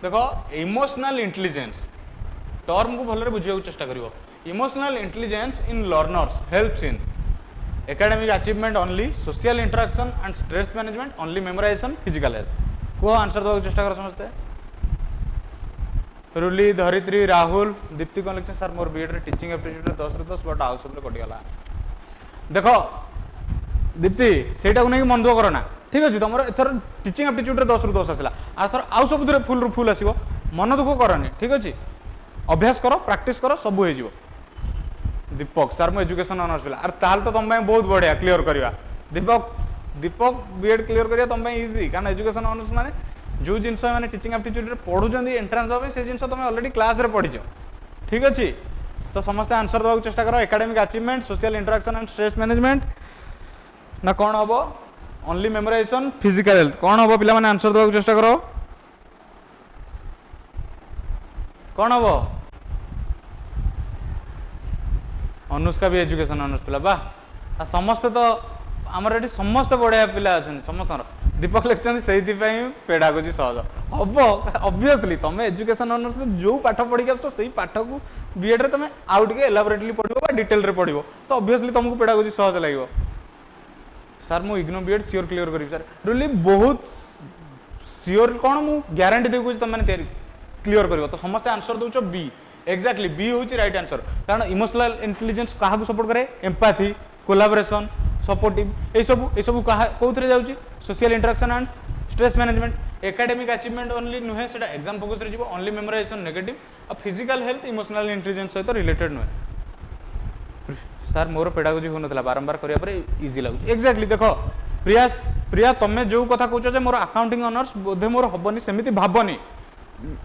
A: देखो इमोशनल इंटेलिजेंस टर्म को भलरे बुझे चेष्टा करिवो emotional intelligence in learners helps in academic achievement only social interaction and stress management only memorisation physical health को आंसर देवा चेष्टा कर समझते रुली धरित्री राहुल दीप्ति कौन लिखे सर मोर बीएड टीचिंग एप्टीट्यूड 10 ରୁ 10 बट आउ सब कटिगला देखो दीप्ति सेटा को नहीं मन दुख करना ठीक अच्छे तुम एथर टीचिंग एप्टीट्यूड 10 ରୁ 10 आसला आथर आउ सब फुल ରୁ फुल आसो मन दुख करनी ठीक अच्छे अभ्यास कर प्रैक्टिस कर सब हो दीपक सर मो एजुकेशन ऑनर्स पिला अरे ताल तो तुम बहुत बढ़िया क्लीयर करवा दीपक दीपक बीएड क्लीयर करवा तुम इजी कारण एजुकेशन ऑनर्स माने जो जिनस मैंने टीचिंग एप्टीट्यूड पढ़ुं एंट्रांस देवा से जिन तुम ऑलरेडी क्लास रे पढ़ी ठीक अच्छे तो समस्त आंसर देवा चेष्टा करो academic achievement social interaction and stress management ना कौन हम ओनली मेमोराइजेशन फिजिकल हेल्थ कौन हम पिला माने आंसर देवा चेष्टा करो कौन हम अनुष्का भी एजुकेशन ऑनर्स पिला बा समस्त तो आमर ये समस्त बढ़िया पिला अच्छा समस्त दीपक लिखते से पेड़ागुची सहज हम ऑब्वियसली तुम एजुकेशन ऑनर्स में जो पाठ पढ़ी आस से पाठ को बीएड रे तुम आउ टे एलाबोरेटली पढ़ो डिटेल रे पढ़ो तो ऑब्वियसली तुमको पेड़ागुची सहज लगे सर मु इग्नो बीएड सियोर क्लियर करी सर रियली बहुत सियोर कौन मु ग्यारंटी देखुची तुम मैंने क्लियर कर तो समस्त आंसर दौच बी एक्जाक्टली बी हूँ राइट आंसर कारण इमोशनल इंटेलिजेंस क्या सपोर्ट करे एम्पैथी कोलाबोरेशन सपोर्टिव ये सब कौन जाऊँगी social interaction and stress management academic achievement only नुहे से एग्जाम फोकस रे जीवो ओनली मेमोराइजेशन नेगेटिव और फिजिकल हेल्थ इमोशनल इंटेलिजेंस सहित रिलेटेड नुहे सर मोर पेडागोजी हो नथला बारंबार करिया पर इजी लागु एक्जाक्टली देखो प्रिया तमे जो कथा कहछो जे मोर अकाउंटिंग ऑनर्स बोधे मोर हबनी सेमिति भाबनी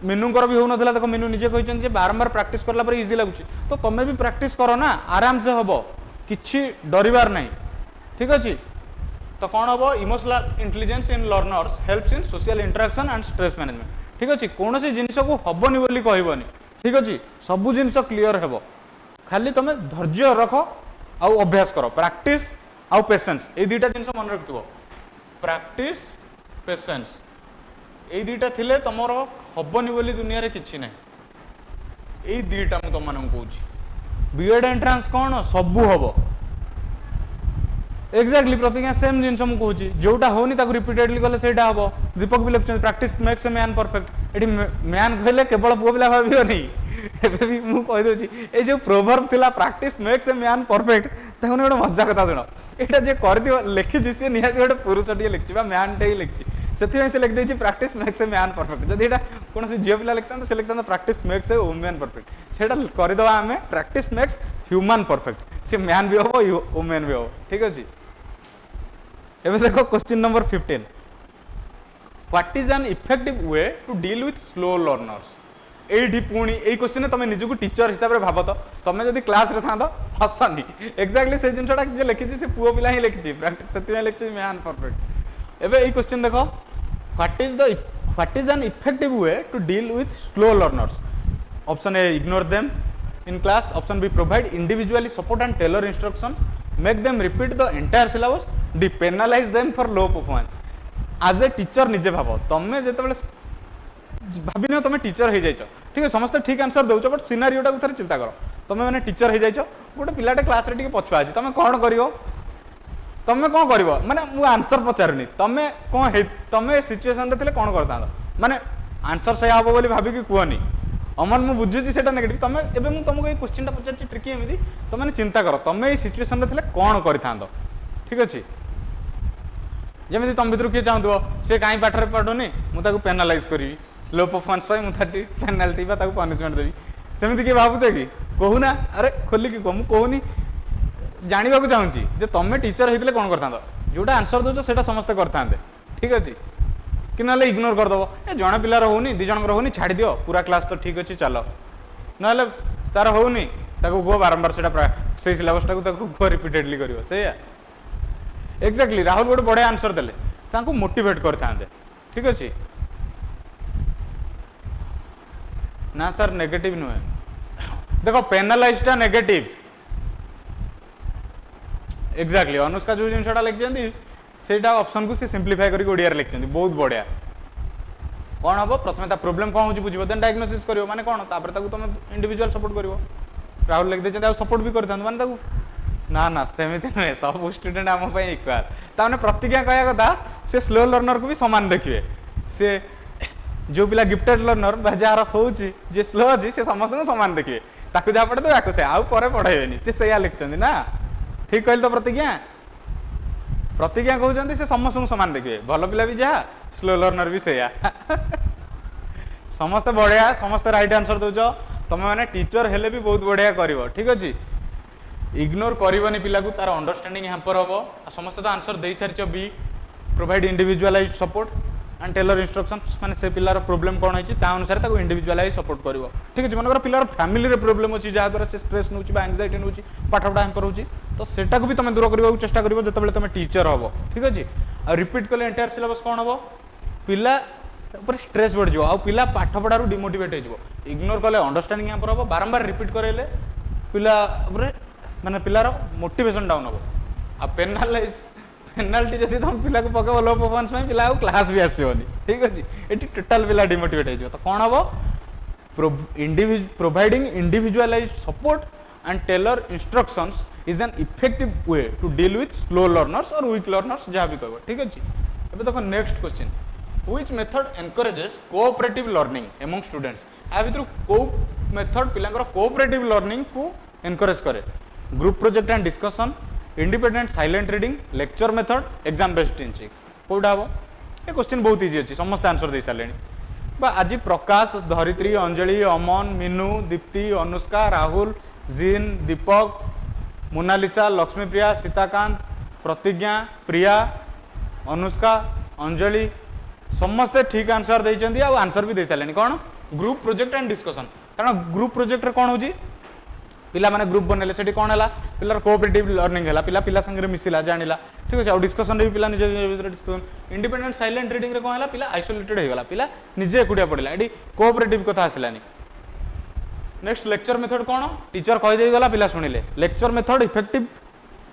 A: मीनूंकर भी होना देखो मीनू निजे कहते बारंबार प्रैक्टिस करला पर इजी लगुच तो तुम्हें भी प्रैक्टिस करो ना आराम से हम किसी डरबार नहीं ठीक अच्छे तो कौन हम emotional intelligence in learners helps in social interaction and stress management ठीक अच्छे कौन सी जिनस को हबनी बोली कहबनी ठीक अच्छे सबू जिनस क्लीयर हे खाली तुम धैर्य रख आउ अभ्यास कर प्रैक्टिस आउ पेशेंस ये दुईटा जिन मन रखिथो प्रैक्टिस पेशेंस ये दुईटा थिले तुमर हबनी बोली दुनिया रे किछि नै ये दुईटा मु तुम मानक कहूँ बीएड एंट्रांस कौन सबू हम एक्जाक्टली प्रतिज्ञा सेम जिन मुझे कहूँ जोटा होनी रिपीटेडली गले से हम दीपक भी लिखते practice makes a man perfect ये मैन कहले केवल पुओ पिला भावी भी मुझे कहीदे ये जो प्रोवर्ब थिला practice makes a man perfect ताकू गोटे मजा कथा शुण यहाँ जे कर लिखी सी निहाती गोटे पुरुष टे लिखी मैन टे लिखी से लिखिदे practice makes a man perfect जब यहाँ कौन झील पिला लिखता से लिखता practice makes a women perfect से करदे आम प्रैक्टिस मेक्स ह्यूमन परफेक्ट सी मैन भी हम वुमेन भी हम ठीक अच्छे एवं देखो question number 15 what is an effective way to deal with slow learners ये पुणी ये क्वेश्चन तुम निजक टीचर हिसाब से भाव तो तुम जब क्लास रे था हसनी एक्जाक्टली से जिनटा जे लिखी से पुओ पिला ही लिखी से लिखी मैन परफेक्ट एवं ये क्वेश्चन देखो what is an effective way to deal with slow learners option A ignore them in class option B provide individually support and tailor instruction make them repeat the entire syllabus D penalise them for low performance as a teacher निजे भाव तुम्हें जो भाभी तुम teacher हो जाइछ ठीक है समस्त ठीक आंसर दौच बट सिनारियोटा को थोड़ा चिंता कर तुम मैंने टीचर हो जाइछ गोटे पिलाटे क्लास रे पछुआ अछि तुम कौन कर तुम कौन कर माने मु आंसर पचारुनी तुम कौन तुम सिचुएशन रे कौन करता माने आंसर से हम बोली भाविकी कहनी अमन मु बुझुची सेटा नेगेटिव तुम एबे मु तुमको ये क्वेश्चन पचारछि ट्रिकी एमिति तुम मैंने चिंता कर तुम ये सिचुएशन रे कौन करथांदो ठीक अछि जमी तुम भर किए चाहूव सी कहीं पाठर पढ़ुनी मुझे पेनालाइज करी लो परफॉर्मेंस मुझे पेनाल्टी पनिशमेंट देवी सेमती किए भावुच कि कहूना अरे खोलिकी कह मुझे जानवा चाहूँगी जे तुम टीचर होते कौन करता जोटा आंसर दौच से समस्ते करते ठीक अच्छे कि ना इग्नोर करदेव ए जड़े पिलार होनी दी जन होनी छाड़ दियो पूरा क्लास तो ठीक अच्छे चलो ना तार होनी गो बारंबार से सिलेबस टाक रिपीटेडली कर एक्जाक्टली राहुल गोटे बढ़िया आंसर देले मोटिवेट करते ठीक अच्छे ना सर नेगेटिव नुहे देखो पेनालाइजटा नेगेटिव एक्जाक्टली अनुष्का जो जिनसा लिखिं सेटा ऑप्शन को सिंप्लीफाई करके ओडिया लिखिं बहुत बढ़िया कौन हम प्रथम प्रोब्लेम कौन हो बुझे देन डायग्नोसिस करियो माने कौन तुम इंडिविजुअल सपोर्ट करियो राहुल लिख देते सपोर्ट भी करता माने ना ना सेमती नुहे सब स्टूडेंट आम इक्वाल ताने प्रतिज्ञा कहया कथा से स्लो लर्नर को भी सामान देखिए से जो पिला गिफ्टेड लर्नर जार हो जी स्लो अच्छी से समस्त सामान देखिए ताकू जहाँ पढ़े तो से आउ पर पढ़ेबे से लिखिं ना ठीक कहली तो प्रतिज्ञा प्रतिज्ञा कहते से समस्त सामान देखिए भल पिला भी जहाँ स्लो लर्नर भी से समस्ते बढ़िया समस्ते राइट आंसर दौच तुम मैंने टीचर हेले भी बहुत बढ़िया कर ठीक अच्छे इग्नोर करनी पिला को तार अंडरस्टैंडिंग हैम्पर हम समस्त तो आंसर दे सारी B provide individualised support and tailor instructions माने से पिलार प्रॉब्लम कौन होती अनुसार ताको इंडिविजुअलाइज सपोर्ट कर ठीक अच्छे मनकर पिलार फैमिली प्रॉब्लम अच्छी जहाँ द्वारा से स्ट्रेस नौ एंग्जाइटी नौ पाठपढ़ा हैम्पर होची तो सेटा को भी तुम दूर करने चेष्टा कर जो तुम टीचर हम ठीक अच्छे आ रिपीट कले एंटायर सिलेबस कौन हम पिला स्ट्रेस बढ़ जाओ पिला पाठपढ़ार डिमोटिवेट हो इग्नोर कले अंडरस्टैंडिंग हैम्पर हम बारंबार रिपीट करेले पिला माने पिलार मोटिवेशन डाउन हम आ पेनाल्टी जब तुम पिला को पकेब लो परफॉर्मेंस में पिला क्लास भी आसोनी ठीक अच्छे ये टोटाल पिला डिमोटिवेट हो तो कौन हम providing individualised support and tailor instructions is an effective way to deal with slow learners और वीक लर्नर्स जहाँ भी कह ठीक अच्छे अब देखो next question which method encourages cooperative learning among students आ भर को मेथड पिला कोऑपरेटिव लर्निंग को एनकरेज करे group project and discussion independent silent reading lecture method exam based teaching कौटा हम ये क्वेश्चन बहुत इजी अच्छी समस्त आंसर दे सारे आज प्रकाश धरित्री अंजलि अमन मीनू दीप्ति अनुष्का राहुल जीन दीपक मोनालिसा लक्ष्मीप्रिया सीताकांत प्रतिज्ञा प्रिया अनुष्का अंजलि समस्ते ठीक आंसर देते आंसर भी दे सारे कौन ग्रुप प्रोजेक्ट एंड डिस्कशन कारण ग्रुप प्रोजेक्ट कौन हो पिला माने ग्रुप बनले सेठी कौन है पिलार कोऑपरेटिव लर्निंग है पिला पिला संगे मिसिला जानिला ठीक अच्छे डिस्कशन भी पिला निज डिस्कशन इंडिपेंडेंट साइलेंट रीडिंग रे कौन है पिला आइसोलेटेड हो गला पिला निजे एकुटिया पढ़ला ये कोऑपरेटिव कथा आसलानी नेक्स्ट लेक्चर मेथड कौन टीचर कहीदे गला पिला शुणिले लेक्चर मेथड इफेक्टिव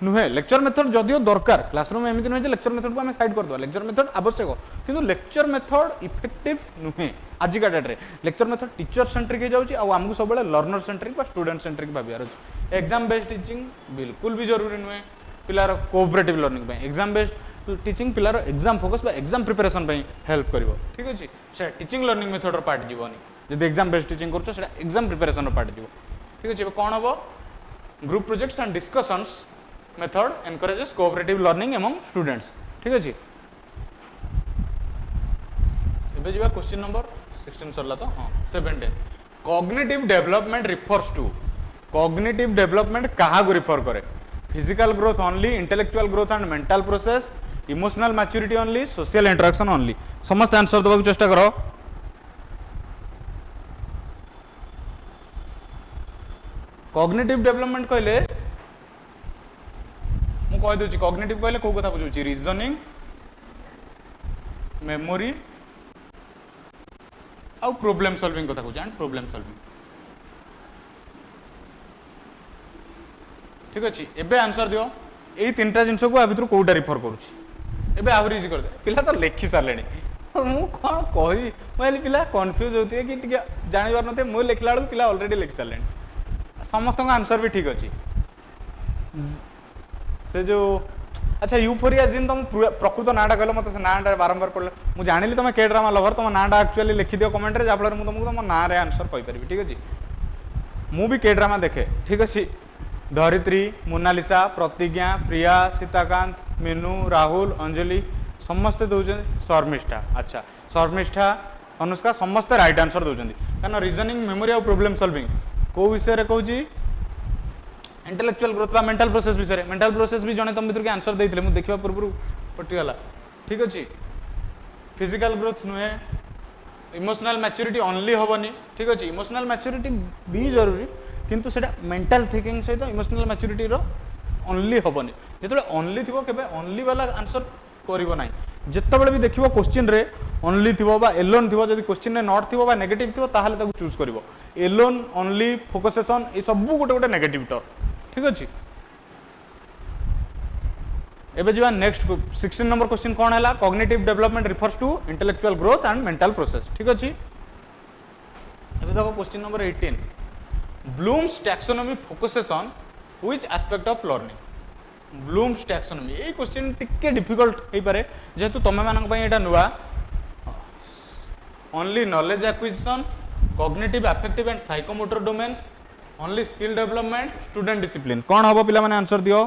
A: नुहे लेक्चर मेथड जदियो दरकार क्लासरूम एमती नुहे लेक्चर मेथड को आम साइड करदे लेक्चर मेथड आवश्यक किंतु लेक्चर मेथड इफेक्टिव नुहे आजिका डेट रे लेक्चर मेथड टीचर सेंट्रिक हो जाउची आ आमको सब लर्नर सेंट्रिक स्टूडेंट सेंट्रिक भावियार अछि एग्जाम बेस्ड टीचिंग बिल्कुल भी जरूरी नुहे पिलार cooperative learning exam based teaching पिलार एग्जाम फोकस बा एग्जाम प्रिपरेशन हेल्प करिवो ठीक अछि से टीचिंग लर्निंग मेथड पार्ट जीवनी जदि एग्जाम बेस्ड टीचिंग करछो सेटा एग्जाम प्रिपरेशन पार्ट जीवो ठीक अछि कौन हम group projects and discussions method encourages cooperative learning among students ठीक अछि एबे जीवा क्वेश्चन नंबर 16 सरला तो हां 17 cognitive development refers to cognitive development कहा को रिफर करे physical growth only intellectual growth and mental process emotional maturity only social interaction only समस्त आंसर देबा चेष्टा करो कॉग्निटिव डेवलपमेंट कहले मु कह दूची कॉग्निटिव कहले को कथा बुझुची रीजनिंग मेमोरी आउ प्रॉब्लम सॉल्विंग कथा कहूँ प्रॉब्लम सॉल्विंग ठीक अच्छे एबे आंसर दियो यही तीन जिनस को आ भर कौटा रिफर करुँच एबे आहरी इजी करदे पिला तो लिखि सारे मु कौन कहि मुझे पिला कन्फ्यूज होते कि जानी पार नथे मु लिखला बेलू पिला ऑलरेडी लिखि सारे समस्त आंसर भी ठीक अच्छे से जो अच्छा यूफोरिया जिन तुम प्रकृत नाटा कहल मत से नाटा बारंबार पढ़े मुझे जानी तुम के ड्रामा लवर तुम नाटा एक्चुअली लिखि दियो कमेंट रे जहाँफल मुझे तुमको तुम ना रे आंसर कहीपरि ठीक अच्छे मु भी के ड्रामा देखे ठीक अच्छे धरित्री मोनालिसा प्रतिज्ञा प्रिया सीताकांत मीनू राहुल अंजलि समस्ते दौरान शर्मिष्ठा अच्छा शर्मिष्ठा अनुष्का समस्ते राइट आंसर दौरान कारण रीजनिंग मेमोरी और प्रॉब्लम सॉल्विंग को विषय कहूँ इंटेलेक्चुअल ग्रोथ बा मेंटल प्रोसेस विषय मेंटल प्रोसेस भी जड़े तुम भर के आंसर देते मुझे देखा पूर्व कटिगला ठीक अच्छे फिजिकल ग्रोथ नुहे इमोशनल मैच्योरिटी ओनली हेनी ठीक अच्छे इमोशनल मैच्योरिटी भी जरूरी किंतु सेटा मेंटल थिंकिंग सहित इमोशनल मैच्योरिटी ओनली हेनी जो ओनली थी केवे ओनली वाला आंसर करना जिते भी देखो क्वेश्चन रे ओनली थी एलोन थी जब क्वेश्चन नॉट थी नेगेटिव थी ताहले चूज कर एलोन ओनली फोकसेसन ये सब गोटे गोटे नेगेटिव टर्म ठीक अच्छे एबे जीवा नेक्स्ट 16 नंबर क्वेश्चन कौन है cognitive development refers to intellectual growth and mental process ठीक अच्छे एबे देखो question number 18 Bloom's taxonomy focuses on which aspect of learning Bloom's taxonomy ये क्वेश्चन टिके डिफिकल्ट हो पारे जेहेतु तुम मानक पई एटा नुवा only knowledge acquisition cognitive affective and psychomotor domains only skill development student discipline कौन हम पिला माने आंसर दियो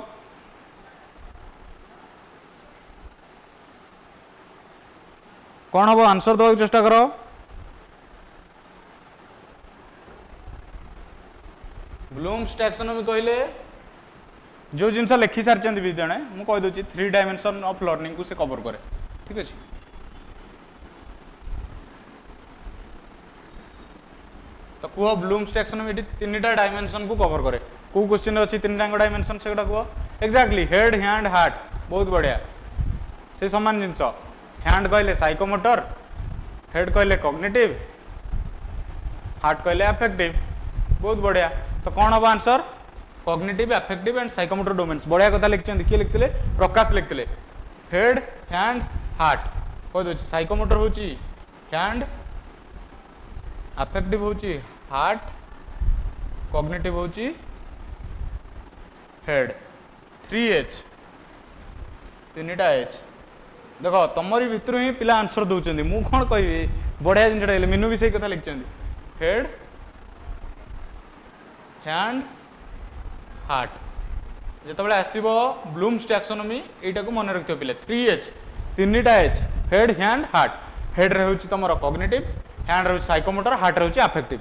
A: कौन हम आंसर देवा चेष्टा करो ब्लूम्स टैक्सोनॉमी कहले जो जिनसा लिखी सारी भी जड़े मुझे कहीदे 3 डायमेंशन ऑफ लर्निंग को से कवर करे ठीक अच्छे तो कह ब्लूम्स टैक्सोनॉमी ये 3टा डायमेंशन को कवर करे को क्वेश्चन अच्छी 3टा डायमेंशन से कह एक्जाक्टली हेड हैंड हार्ट बहुत बढ़िया से सामान जिनस हैंड कहले साइकोमोटर हेड कहले कॉग्निटिव हार्ट कहले अफेक्टिव बहुत बढ़िया तो कौन हम answer cognitive affective and psychomotor domains बढ़िया कथा लिखते किए लिखते प्रकाश लिखते हेड हैंड हार्ट कह साइकोमोटर हूँ हैंड अफेक्टिव होची हार्ट कॉग्निटिव होची हेड 3H 3टा H देखो तुमरी भितर ही पिला आंसर दौरान मु कौन कहि बढ़िया जिनटा मीनू भी सही कथा लिखते हेड हैंड हार्ट जिते आसो ब्लूम्स टैक्सोनॉमी यहाँ को मन रखियो पिले 3H 3टा H head hand heart head रे होची तुमर कॉग्निटिव हैंड रही साइकोमोटर हार्ट रही अफेक्टिव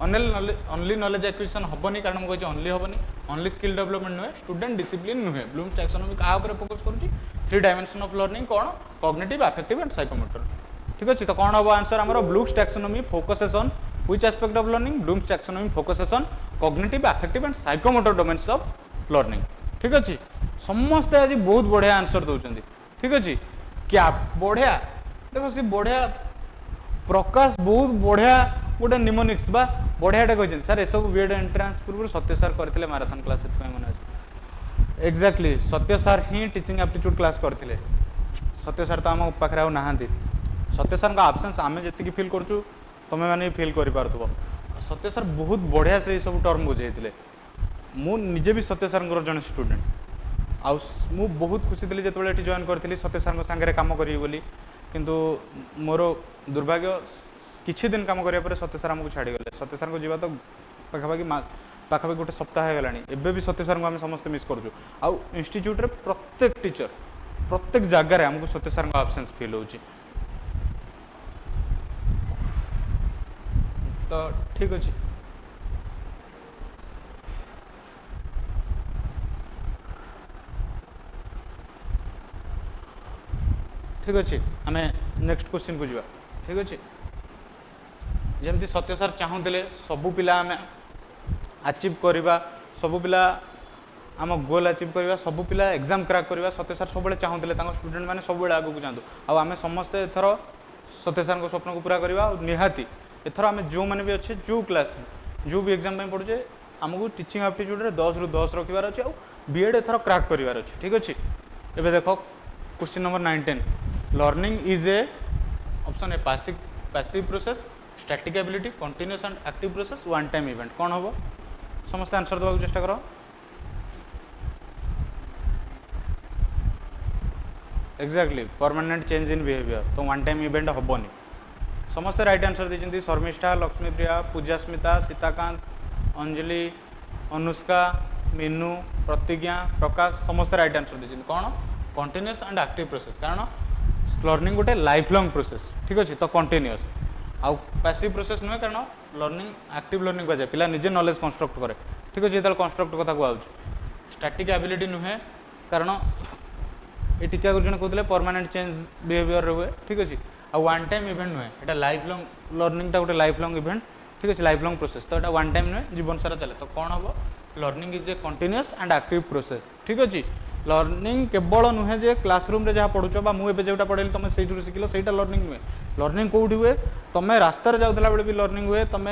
A: ओनली नॉलेज एक्विजिशन हेनी कारण मुझे ओनली हेनी ओनली स्किल डेवलपमेंट नुहे स्टूडेंट डिसिप्लिन नुहे ब्लूम्स टैक्सोनॉमी क्या फोकस करुँच 3 डायमेंशन ऑफ लर्निंग कौन कॉग्निटिव अफेक्टिव एंड साइकोमोटर ठीक अच्छे तो कौन हम आंसर आम Bloom's taxonomy focuses on which aspect of learning Bloom's taxonomy focuses on cognitive affective and psychomotor domains of learning ठीक अच्छे समस्ते आज बहुत बढ़िया आंसर दौरान ठीक अच्छे क्या बढ़िया देखो सी बढ़िया प्रकाश बहुत बढ़िया गोटे निमोनिक्स बा बढ़ियाटा कहते सर ये सब बीएड एंट्रांस पूर्व सत्य सर करते माराथन क्लास मन अच्छे एक्जाक्टली सत्य सर ही टीचिंग एप्टीट्यूड क्लास करते सत्य सर तो आम पाखे ना सत्य सर का आब्सेंस आम जी फिल करूँ तुम्हें मैंने फिल कर सत्य सर बहुत बढ़िया से सब टर्म बुझे मुझे भी सत्य सर जन स्टूडेंट आउ बहुत खुशी थी जो ये जॉइन करी सत्य सर सागर कम करी बोली किंतु मोर दुर्भाग्य किछि दिन काम करिया पर सत्य सर आमको छाड़ीगले सत्य सर को जीवा तो पाखापाखि गोटे सप्ताह हो गलानी एबे भी सत्य सर को आम समस्त मिस करूँ आउ इंस्टीट्यूट रे प्रत्येक टीचर प्रत्येक जगार आमको सत्य सर को आब्सेंस फील होची तो ठीक अच्छे ठीक अच्छे आम नेक्स्ट क्वेश्चन को जीवा ठीक अच्छे जमती सत्य सर चाहूले सबू पिला आम अचीव करवा सबू पिला आम गोल अचीव करवा सबू पिला एग्जाम क्रैक करवा सत्य सर सब चाहूले स्टूडेंट मैंने सब आगे जातु आम समस्ते एथर सत्य सर स्वप्न को पूरा करवा निहाती एथर आम जो मैंने भी अच्छे जो क्लास जो भी एग्जाम पढ़ुचे आमको टीचिंग एप्टीट्यूड रे 10 ରୁ 10 रखार अच्छे और बीएड एथर क्रैक करार अच्छे ठीक अच्छे एबे देखो question number 19 learning is A option A passive process static ability continuous and active process one time event कौन हम समस्त आंसर देवा चेष्टा करो exactly permanent change in behaviour तो वन टाइम इवेंट हेनी समस्ते राइट आंसर देते शर्मिष्ठा लक्ष्मीप्रिया पूजास्मिता सीताकांत अंजलि अनुष्का मीनू प्रतिज्ञा प्रकाश समस्त राइट आंसर देते कौन कंटीन्यूअस एंड एक्टिव प्रोसेस कारण लर्निंग गोटे लाइफ लॉन्ग प्रोसेस ठीक अच्छे तो कंटिन्यूअस आउ पैसिव प्रोसेस नुहे कारण लर्निंग एक्टिव लर्निंग कहुए पिला निजे नॉलेज कंस्ट्रक्ट करे ठीक अच्छे जो कंस्ट्रक्ट कथा कहूँ स्टैटिक एबिलिटी नुहे कारण ये टीका गुरुजन कहते परमानेंट चेंज बिहेवियर हुए ठीक अच्छे आ वन टाइम इवेंट नुहे यहाँ लाइफ लॉन्ग लर्निंगटा गोटे लाइफ लॉन्ग इवेंट ठीक अच्छे लाइफ लॉन्ग प्रोसेस तो यहाँ वन टाइम नुहे जीवन सारा चले तो कौन हम learning is a continuous and active process ठीक अच्छे लर्निंग केवल नुहे जे क्लासरूम रे जहाँ पढ़ुच मुझे जो पढ़ेली तुम से शिखल से लर्निंग नुहे लर्निंग कौटी हुए तुम रास्तार जाऊला बेले भी लर्निंग हुए तुम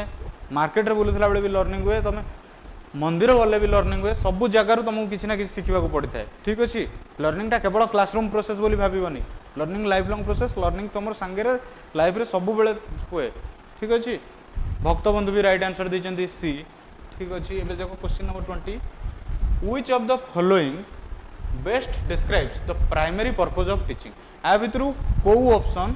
A: मार्केट रे बुलूला बेले भी लर्निंग हुए तुम मंदिर गले भी लर्निंग हुए सब जगार तुमको किसी ना किसी शिखा पड़ी था ठीक अच्छे लर्निंगटा केवल क्लासरूम प्रोसेस बोली भावनी learning life long process learning तुम सांगे लाइफ रे सब बेले हुए ठीक अच्छे भक्त बंधु भी राइट आंसर देते सी ठीक अच्छे ये देखो question number 20 which of the following best describes the primary purpose of teaching आ भितर कौ ऑप्शन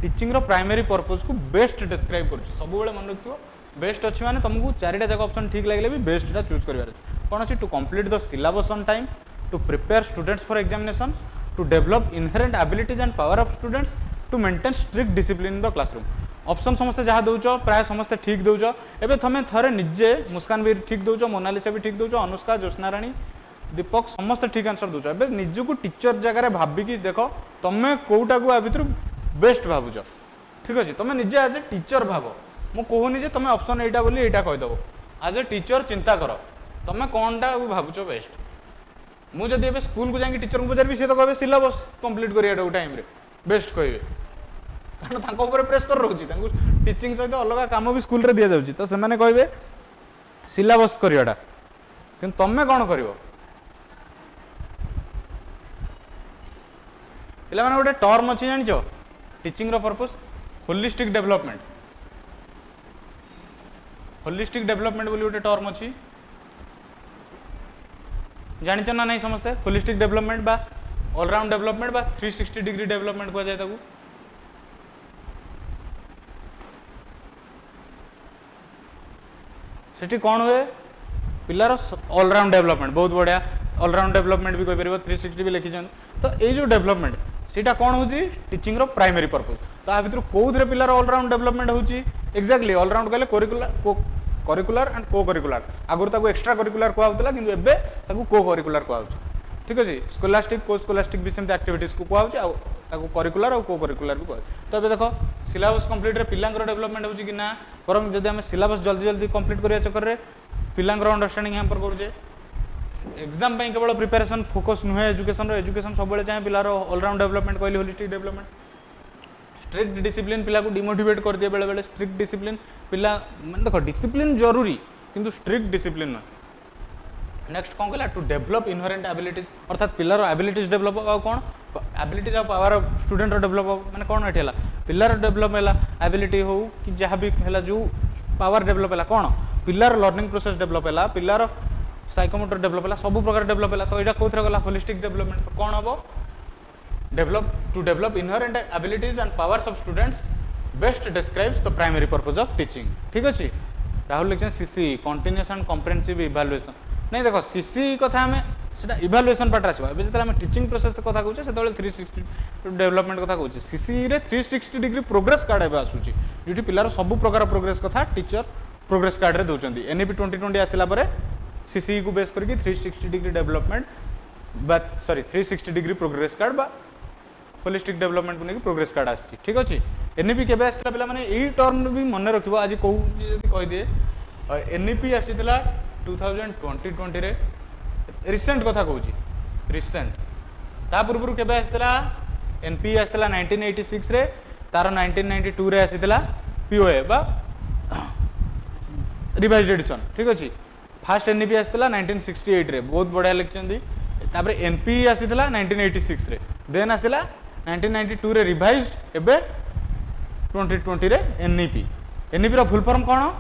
A: टीचिंग रो प्राइमरी पर्पज को बेस्ट डिस्क्राइब कर सब मन रखियो बेस्ट अच्छी माने तुमको चारिटा जगह ऑप्शन ठीक लगे भी बेस्टा चूज कर कौन अच्छी to complete the syllabus on time to prepare students for examination to develop inherent abilities and power of students to maintain strict discipline in the classroom option समस्ते जहाँ दौच प्राय समस्ते ठीक दौच एवं तुम थे निजे मुस्कान भी ठीक दौच मोनालिसा भी ठीक दौच अनुष्का ज्योत्ना राणी दीपक समस्ते ठीक आंसर दौच ए निजक टीचर जगह भाविकी देख तुम्हें कौटा को भितर बेस्ट भावुच ठीक अच्छे तुम निजे एज ए टीचर भाव मु कहूनी जे तुम ऑप्शन एटा बोली एटा कहीदेव एज ए टीचर चिंता कर तुम कौनटा भावुच बेस्ट मुझे ए स्कूल को जाकि टीचर को पचारि सी तो कहे सिलेबस कंप्लीट करिया टाइम रे बेस्ट कहे कारण प्रेसर रोचे टीचिंग सहित अलग कम भी स्कूल रे दि जाऊँगी तो से कहे सिलेबस करियाटा कि तुम कौन कर पे गोटे टर्म अच्छी जान टीचिंग रो purpose holistic development holistic development बोली गोटे टर्म अच्छी जानिच ना नहीं समस्ते होलिस्टिक डेवलपमेंट बा ऑलराउंड डेवलपमेंट बा 360 डिग्री डेवलपमेंट कह जाए सेठी कौन हुए पिलार ऑलराउंड डेवलपमेंट बहुत बढ़िया ऑलराउंड डेवलपमेंट भी कहीपर 360 भी लिखी तो ये जो डेवलपमेंट सीटा कौन हो टीचिंग रो प्राइमरी पर्पज तो आ भर कौन पिलार ऑलराउंड डेवलपमेंट होची एक्जाक्टली ऑलराउंड कहले करिकुलर एंड को करिकुलर आगुरी ताको एक्स्ट्रा करिकुलर कहउतला किंतु एबे ताको को करिकुलर कहउछ ठीक अछि स्कोलास्टिक को स्कोलास्टिक भी सेमते एक्टिविटीज को कहउछ आ ताको करिकुलर और को करिकुलर भी कहउछ तो एबे देखो सिलेबस कंप्लीट रे पिलांकर डेवलपमेंट होची कि ना परम जदि हम सिलेबस जल्दी जल्दी कंप्लीट करिया चक्कर रे पिलांकर अंडरस्टैंडिंग हम पर करूजे एग्जाम पे केवल प्रिपेरेशन फोकस नुहे एजुकेशन सब चाहे पिलार ऑलराउंड डेवलपमेंट कहली होलिस्टिक डेवलपमेंट स्ट्रिक्ट डिसिप्लिन पिला को डिमोटिवेट कर दिए बेले बेले स्ट्रिक्ट डिसिप्लिन पिला माने देखो डिसिप्लिन जरूरी किंतु स्ट्रिक्ट डिसिप्लिन न नेक्स्ट कौन कहला टू डेवलप इनहेरेंट एबिलिटीज अर्थात पिलार एबिलिटीज डेवलप आ कौन एबिलिटीज आ पावर ऑफ स्टूडेंट डेवलप माने कौन एठी हला पिलार डेवलप हला एबिलिटी हो कि जहाँ भी हला जो पावर डेवलप हला कौन पिलार लर्निंग प्रोसेस डेवलप हला पिलार साइकोमोटर डेवलप है सब प्रकार डेवलप है तो यहाँ कौन गला होलिस्टिक डेवलपमेंट तो कौन हम develop inherent abilities and powers of students best describes the primary purpose of teaching ठीक अच्छे राहुल लिखते CC continuous and comprehensive evaluation नहीं देखो सीसी कथा आम से इवैल्यूएशन पार्ट आसो ए जो टीचिंग प्रोसेस कथा कहूँ से 360 डेवलपमेंट कथा कहूँ सीसी रे 360 डिग्री प्रोग्रेस कार्ड एवं आसूची जो पिलार सब प्रकार प्रोग्रेस कथा टीचर प्रोग्रेस कार्ड रे दौरान एनईपी 2020 आसला सीसी को बेस करके 360 degree development sorry 360 degree progress card बा होलिस्टिक डेवलपमेंट को लेकिन प्रोग्रेस कार्ड आसी ठीक अच्छे एनईपी केबे आसला पिला माने एही टर्म भी मन रखिबो आज कहू जदी कहि दिए एनईपी आसीतला 2020 रे रिसेंट कथा कहूची रिसेंट ता पूर्व केबे आसीतला एनपी आसीतला 1986 रे तार 1992 रे आसीतला पीओए बा रिवाइज्ड एडिशन ठीक अच्छे फास्ट एनईपी आसीतला 1968 रे बहुत बढ़िया लिखचंदी तापर एनपी आसीतला 1986 रे देन आसीला 1992 रे रिवाइज्ड एबे 2020 रे एनईपी रो फुल फॉर्म कोन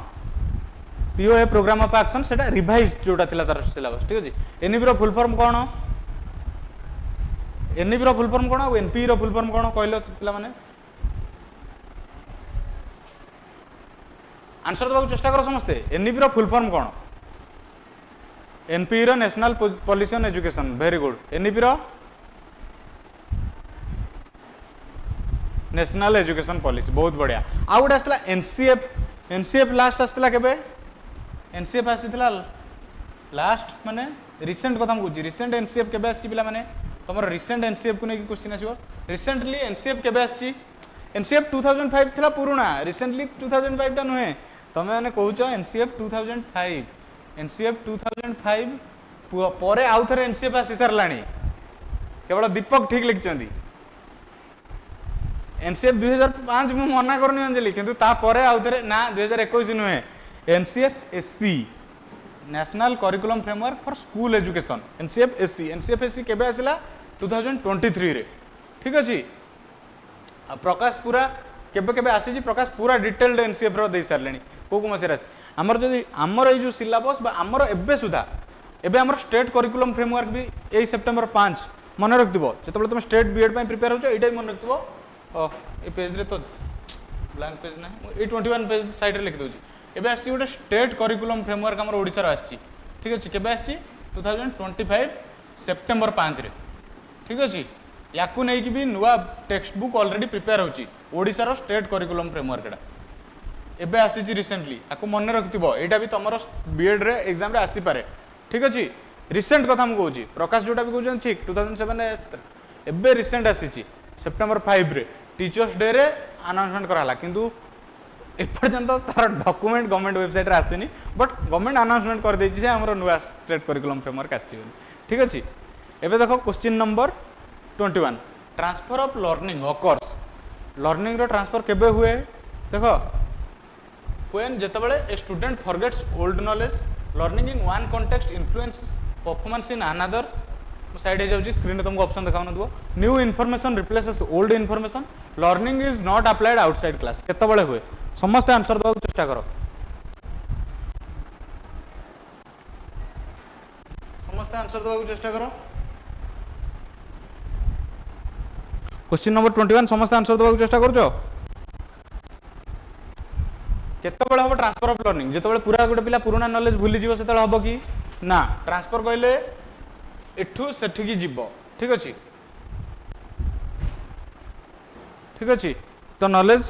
A: पीओए प्रोग्राम ऑफ एक्शन सेटा रिवाइज्ड जोटा थिला तार सिलेबस ठीक अछि एनईपी रो फुल फॉर्म कोन एनईपी रो फुल फॉर्म कोन और एनपी रो फुल फॉर्म कोन कहलो पिला माने आंसर दबाक चेष्टा करो समस्ते एनईपी रो फुल फॉर्म कोन एनपी रो national policy on education very good NEP रो नेशनल एजुकेशन पॉलिसी बहुत बढ़िया आ गोटे आसला एनसीएफ लास्ट आसला केबे एनसीएफ आसीथिला लास्ट माने रिसेंट कथा कहूँ रिसेंट एनसीएफ केबे आसी पिला माने तुम रिसेंट एनसीएफ को लेकिन क्वेश्चन आसो रिसेंटली एनसीएफ केबे आसी एनसीएफ 2005 थिला पुराना रिसेंटली 2005 टा नुहे तमे माने कहूछ एनसीएफ 2005 एनसीएफ 2005 परे आउ थरे एनसीएफ आसी सारलाणी केवल दीपक ठीक लिखिचंदी एनसीएफ 2005 मु मना करनी अंजलि किंतु ता परे आउ थरे ना 2021 नुहे NCF SC national curriculum framework for school education NCF SC केबे आसिला 2023 रे ठीक अछि प्रकाश पूरा केबे केबे आसी प्रकाश पूरा डिटेल्ड एनसीएफ रो दे सारलेनी को मसेर आसी हमर जदी हमर ए जो सिलेबस बा हमर एबे सुधा एबे हमर स्टेट करिकुलम फ्रेमवर्क भी ए सेप्टेम्बर 5 मन रखदिबो जतबे तुम स्टेट बीएड पय प्रिपेयर होचो एटा मन रखदिबो ए पेज रे तो ब्लैंक पेज ना ए 21 पेज साइड रे लिख दोची एबे आसी गोटे स्टेट करिकुलम फ्रेमवर्क हमर ओडिसा रो आसी ठीक अछि केबे आसी 2025 सेप्टेम्बर 5 रे ठीक अछि याकू नहीं कि भी नुआ टेक्स्ट बुक ऑलरेडी प्रिपेयर होची ओडिसा रो स्टेट करिकुलम फ्रेमवर्क एटा एबे आसी रिसेंटली याकू मन रखथिबो एटा भी तमरो बीएड रे एग्जाम रे आसी पारे ठीक अछि रिसेंट कथा हम कहूची प्रकाश जोटा भी कहउछन ठीक 2007 एबे रिसेंट आसी सेप्टेम्बर 5 रे टीचर्स डे रे अनाउंसमेंट कराला किंतु एपर्यंत तार डॉक्यूमेंट गवर्नमेंट वेबसाइट रे आसीनी बट गवर्नमेंट अनाउंसमेंट कर देछि जे हमरो नुआ स्टेट करिकुलम फ्रेमवर्क आसी ठीक अछि एबे देखो question number 21 transfer of learning occurs learning रो ट्रांसफर केबे हुए देखो व्हेन जेतबेले a student forgets old knowledge learning in one context influence performance in another side हे जाउची स्क्रीन रे तुमको ऑप्शन देखाउ न दो new information replaces old information learning is not applied outside class केतबेले हुए समस्त आंसर दो चेष्टा करो समस्त आंसर दो चेष्टा करो क्वेश्चन नंबर 21 समस्त आंसर दो चेष्टा करूछो केतबेले हम ट्रांसफर ऑफ लर्निंग जेतबेले पूरा गोटे पिला पुराना नॉलेज भूली जीवो सेतबेले हबो कि ना ट्रांसफर कहले एठू सेठी की जीवो ठीक अछि तो नॉलेज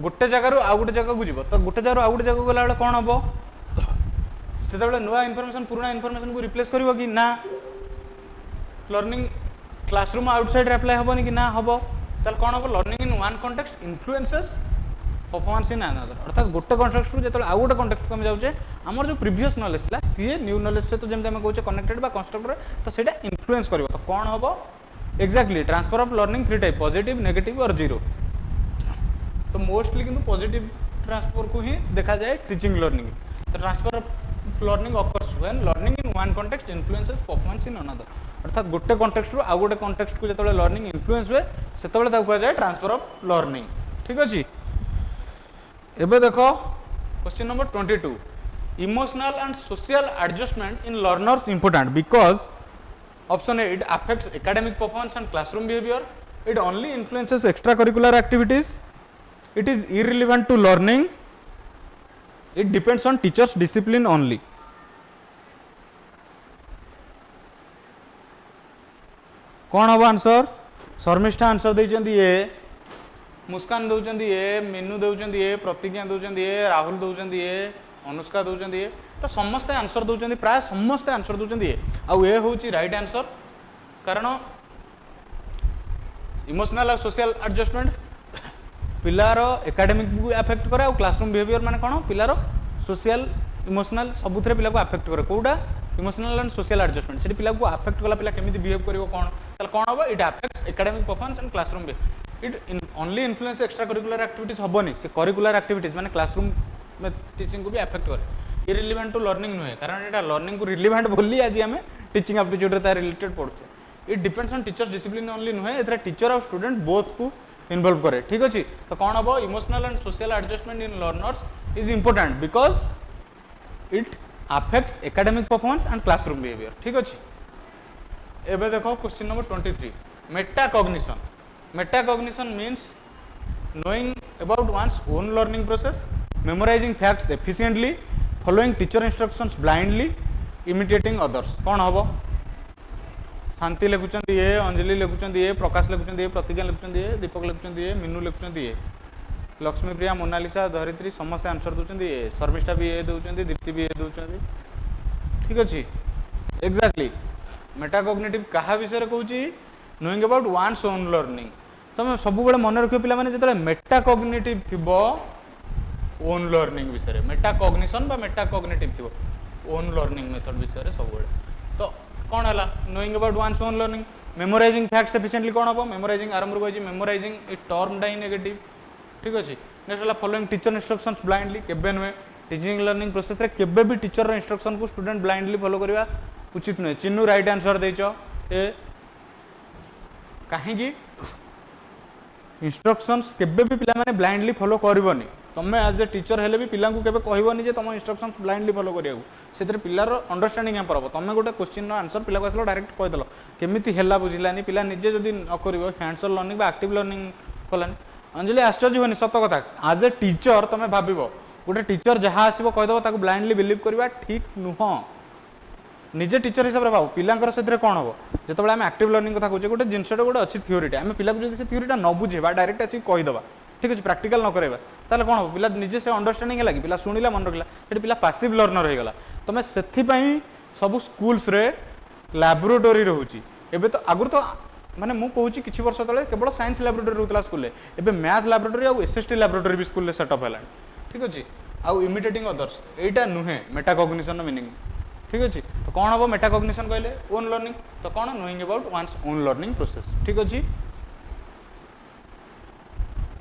A: गोटे जगह आउ गोटे जगह को जीवो तो गोटे जगह आउ गोटे जगह गला बेले कोन हबो सेतबेले नुवा इन्फॉर्मेशन पुराना इन्फॉर्मेशन को रिप्लेस करबो कि ना लर्निंग क्लासरूम आउटसाइड रे अप्लाई हबो नि कि ना हबो तल कोन हबो learning in one context influences performance in another अर्थात गोटे कॉन्टेक्स्ट रु जेतबेले आउ गोटे कॉन्टेक्स्ट को हम जाउचे हमर जो प्रीवियस नॉलेज थला सी न्यू नॉलेज से तो जेमते हम कहउचे कनेक्टेड बा कंस्ट्रक्टर तो सेटा इन्फ्लुएंस करबो तो कोन हबो exactly transfer of learning three type positive negative और जीरो तो मोस्टली किंतु पॉजिटिव ट्रांसफर को ही देखा जाए टीचिंग लर्निंग तो transfer of learning occurs when learning in one context influences performance in another अर्थात गोटे कॉन्टेक्स्ट रु आउ गोटे कॉन्टेक्स्ट को जेतबेले लर्निंग इन्फ्लुएंस हुए सेतबेले ताकू कहा जाए ट्रांसफर ऑफ लर्निंग ठीक अछि एबे देखो question number 22 emotional and social adjustment in learners important because option A it affects academic performance and classroom behaviour it only influences extra curricular activities it is irrelevant to learning it depends on teachers discipline only कौन हम answer Sharmishtha answer देइचंदी ए मुस्कान दउचंदी ए मीनू दउचंदी ए प्रतिज्ञा दउचंदी ए राहुल दउचंदी ए अनुष्का दउचंदी ए तो समस्त answer दउचंदी प्राय समस्त answer दउचंदी ए आ ए होची right answer कारण emotional और सोशल एडजस्टमेंट पिलार एकेडमिक को अफेक्ट करे और क्लासरूम बिहेवियर माने कोन पिलार सोशल इमोशनल सबुथरे पिला को अफेक्ट करे कोडा इमोशनल एंड सोशल एडजस्टमेंट से पिला को अफेक्ट कला पिला केमिति बिहेव करिवो कोन तल कोन होबो it affects academic performance and classroom behaviour it only influence extra curricular activities हबोनी से करिकुलर एक्टिविटीज माने क्लासरूम में टीचिंग को भी अफेक्ट करे इरिलेवेंट टू लर्निंग नुहे कारण एटा लर्निंग को रिलेवेंट बोली आज हमें टीचिंग एप्टीट्यूड रे ता रिलेटेड पढुछे it depends on teachers discipline only नुहे एतरा टीचर और स्टूडेंट बोथ को इन्वॉल्व करे ठीक अछि तो कोन हबो emotional and social adjustment in learners is important because it affects academic performance and classroom behaviour ठीक अछि एबे देखो question number 23 metacognition means knowing about one's own learning process memorizing facts efficiently following teacher instructions blindly imitating others कोन हबो शांति लिखुंट ए, अंजलि लिखुंट ए, प्रकाश लिखुंट ए, प्रतिज्ञा लिखुंट ए, दीपक लिखुंट ए, मीनू लिखुंट ए, Lakshmipriya, Mona Lisa, धरित्री समस्त answer दूसरी ए, शर्मिष्ठा भी ए दौरान, दीप्ति भी ए दौरान। ठीक अच्छे एक्जाक्टली मेटाकोग्निटिव क्या विषय कहूँ knowing about one's own learning. तुम सब मन रख पे जो मेटाकोग्निटिव थी ओन लर्निंग विषय मेटाकोग्निशन बा मेटाकोग्निटिव थी ओन लर्निंग मेथड विषय सब तो कौन है knowing about one's own learning. Memorising facts efficiently कौन हम मेमोराइजिंग आरंभ कही मेमोराइजिंग ए टर्म डाइन नेगेटिव। ठीक अच्छे नेक्स्ट है फॉलोइंग टीचर इंस्ट्रक्शंस ब्लाइंडली केबे नुहे टीचिंग लर्निंग प्रोसेस रे केबे भी टीचर इंस्ट्रक्शन को स्टूडेंट ब्लाइंडली फॉलो करवा उचित नुहे। चिन्नू राइट आंसर देच ए कहीं इंस्ट्रक्शंस केबे भी पिला माने ब्लाइंडली फॉलो करबनी तमे एज ए टीचर हेले भी पिला को केबे कहबनी जे तुम इंस्ट्रक्शंस ब्लाइंडली फॉलो करिया से पिलार अंडरस्टैंडिंग यहाँ पर तुम गोटे क्वेश्चन आंसर पिला को आसलो डायरेक्ट कहीदेल केमी है बुझलानी पिला निजे जदि न कर hands on learning active learning कलानी। अंजलि आश्चर्य होनी सत कथा एज ए टीचर तुम भाव गोटे टीचर जहाँ आसो कहीदेव ब्लाइंडली बिलीव करवा ठीक नुह निजे टीचर हिसाब से भाव पिलांकर से कौन हम जो आम एक्टिव लर्निंग कथा कहे गोटे जिनसा गोटे अच्छी थ्योरीटा आम पिला को थ्योरीटा न बुझेबा डायरेक्ट आसिक कहीदेवा ठीक अच्छे प्रैक्टिकल न करवा ताले कौन हम पिला निजे से अंडरस्टैंडिंग है कि पिला शुणिला मन रखला ये पिला पासिव लर्नर होगा तुम से सब स्कूल्स रे लैबोरेटरी रोचे एबे तो आगुरी तो माने मु कहूँ किछि वर्ष तले केवल साइंस लैबोरेटरी रोला स्कूल एबे मैथ लैबोरेटरी और एसएसटी लैबोरेटरी भी स्कूल सेटअप है। ठीक अच्छे आउ इमिटेटिंग अदर्स एटा नुहे मेटाकोग्निशन मीनिंग। ठीक अच्छे तो कौन हम मेटाकोग्निशन कहले ओन लर्निंग तो कौन knowing about one's own learning process. ठीक अच्छे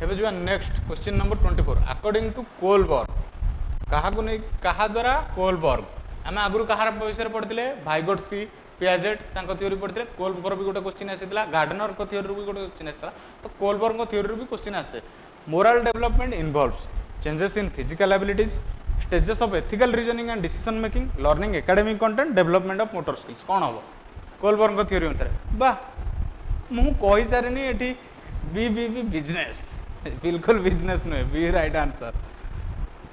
A: एबे जो next question number 24 according to Kohlberg क्या द्वारा कोलबर्ग आम आगुरी कहार विषय पढ़ते भाइगोट्स्की पियाजेट थ्योरी पढ़ते कोलबर्ग भी गोटे क्वेश्चन आसाला गार्डनर को थ्योरी भी गोटे क्वेश्चन आसाला तो कोलबर्ग थ्योरी भी क्वेश्चन आसे moral development involves changes in physical abilities stages of ethical reasoning and decision making learning academic content development of motor skills कौन हम कोलबर्ग थ्योरी अनुसार वाह मु कही सारे ये बी बी बी बिजनेस बिल्कुल बिजनेस नुहे बी राइट आंसर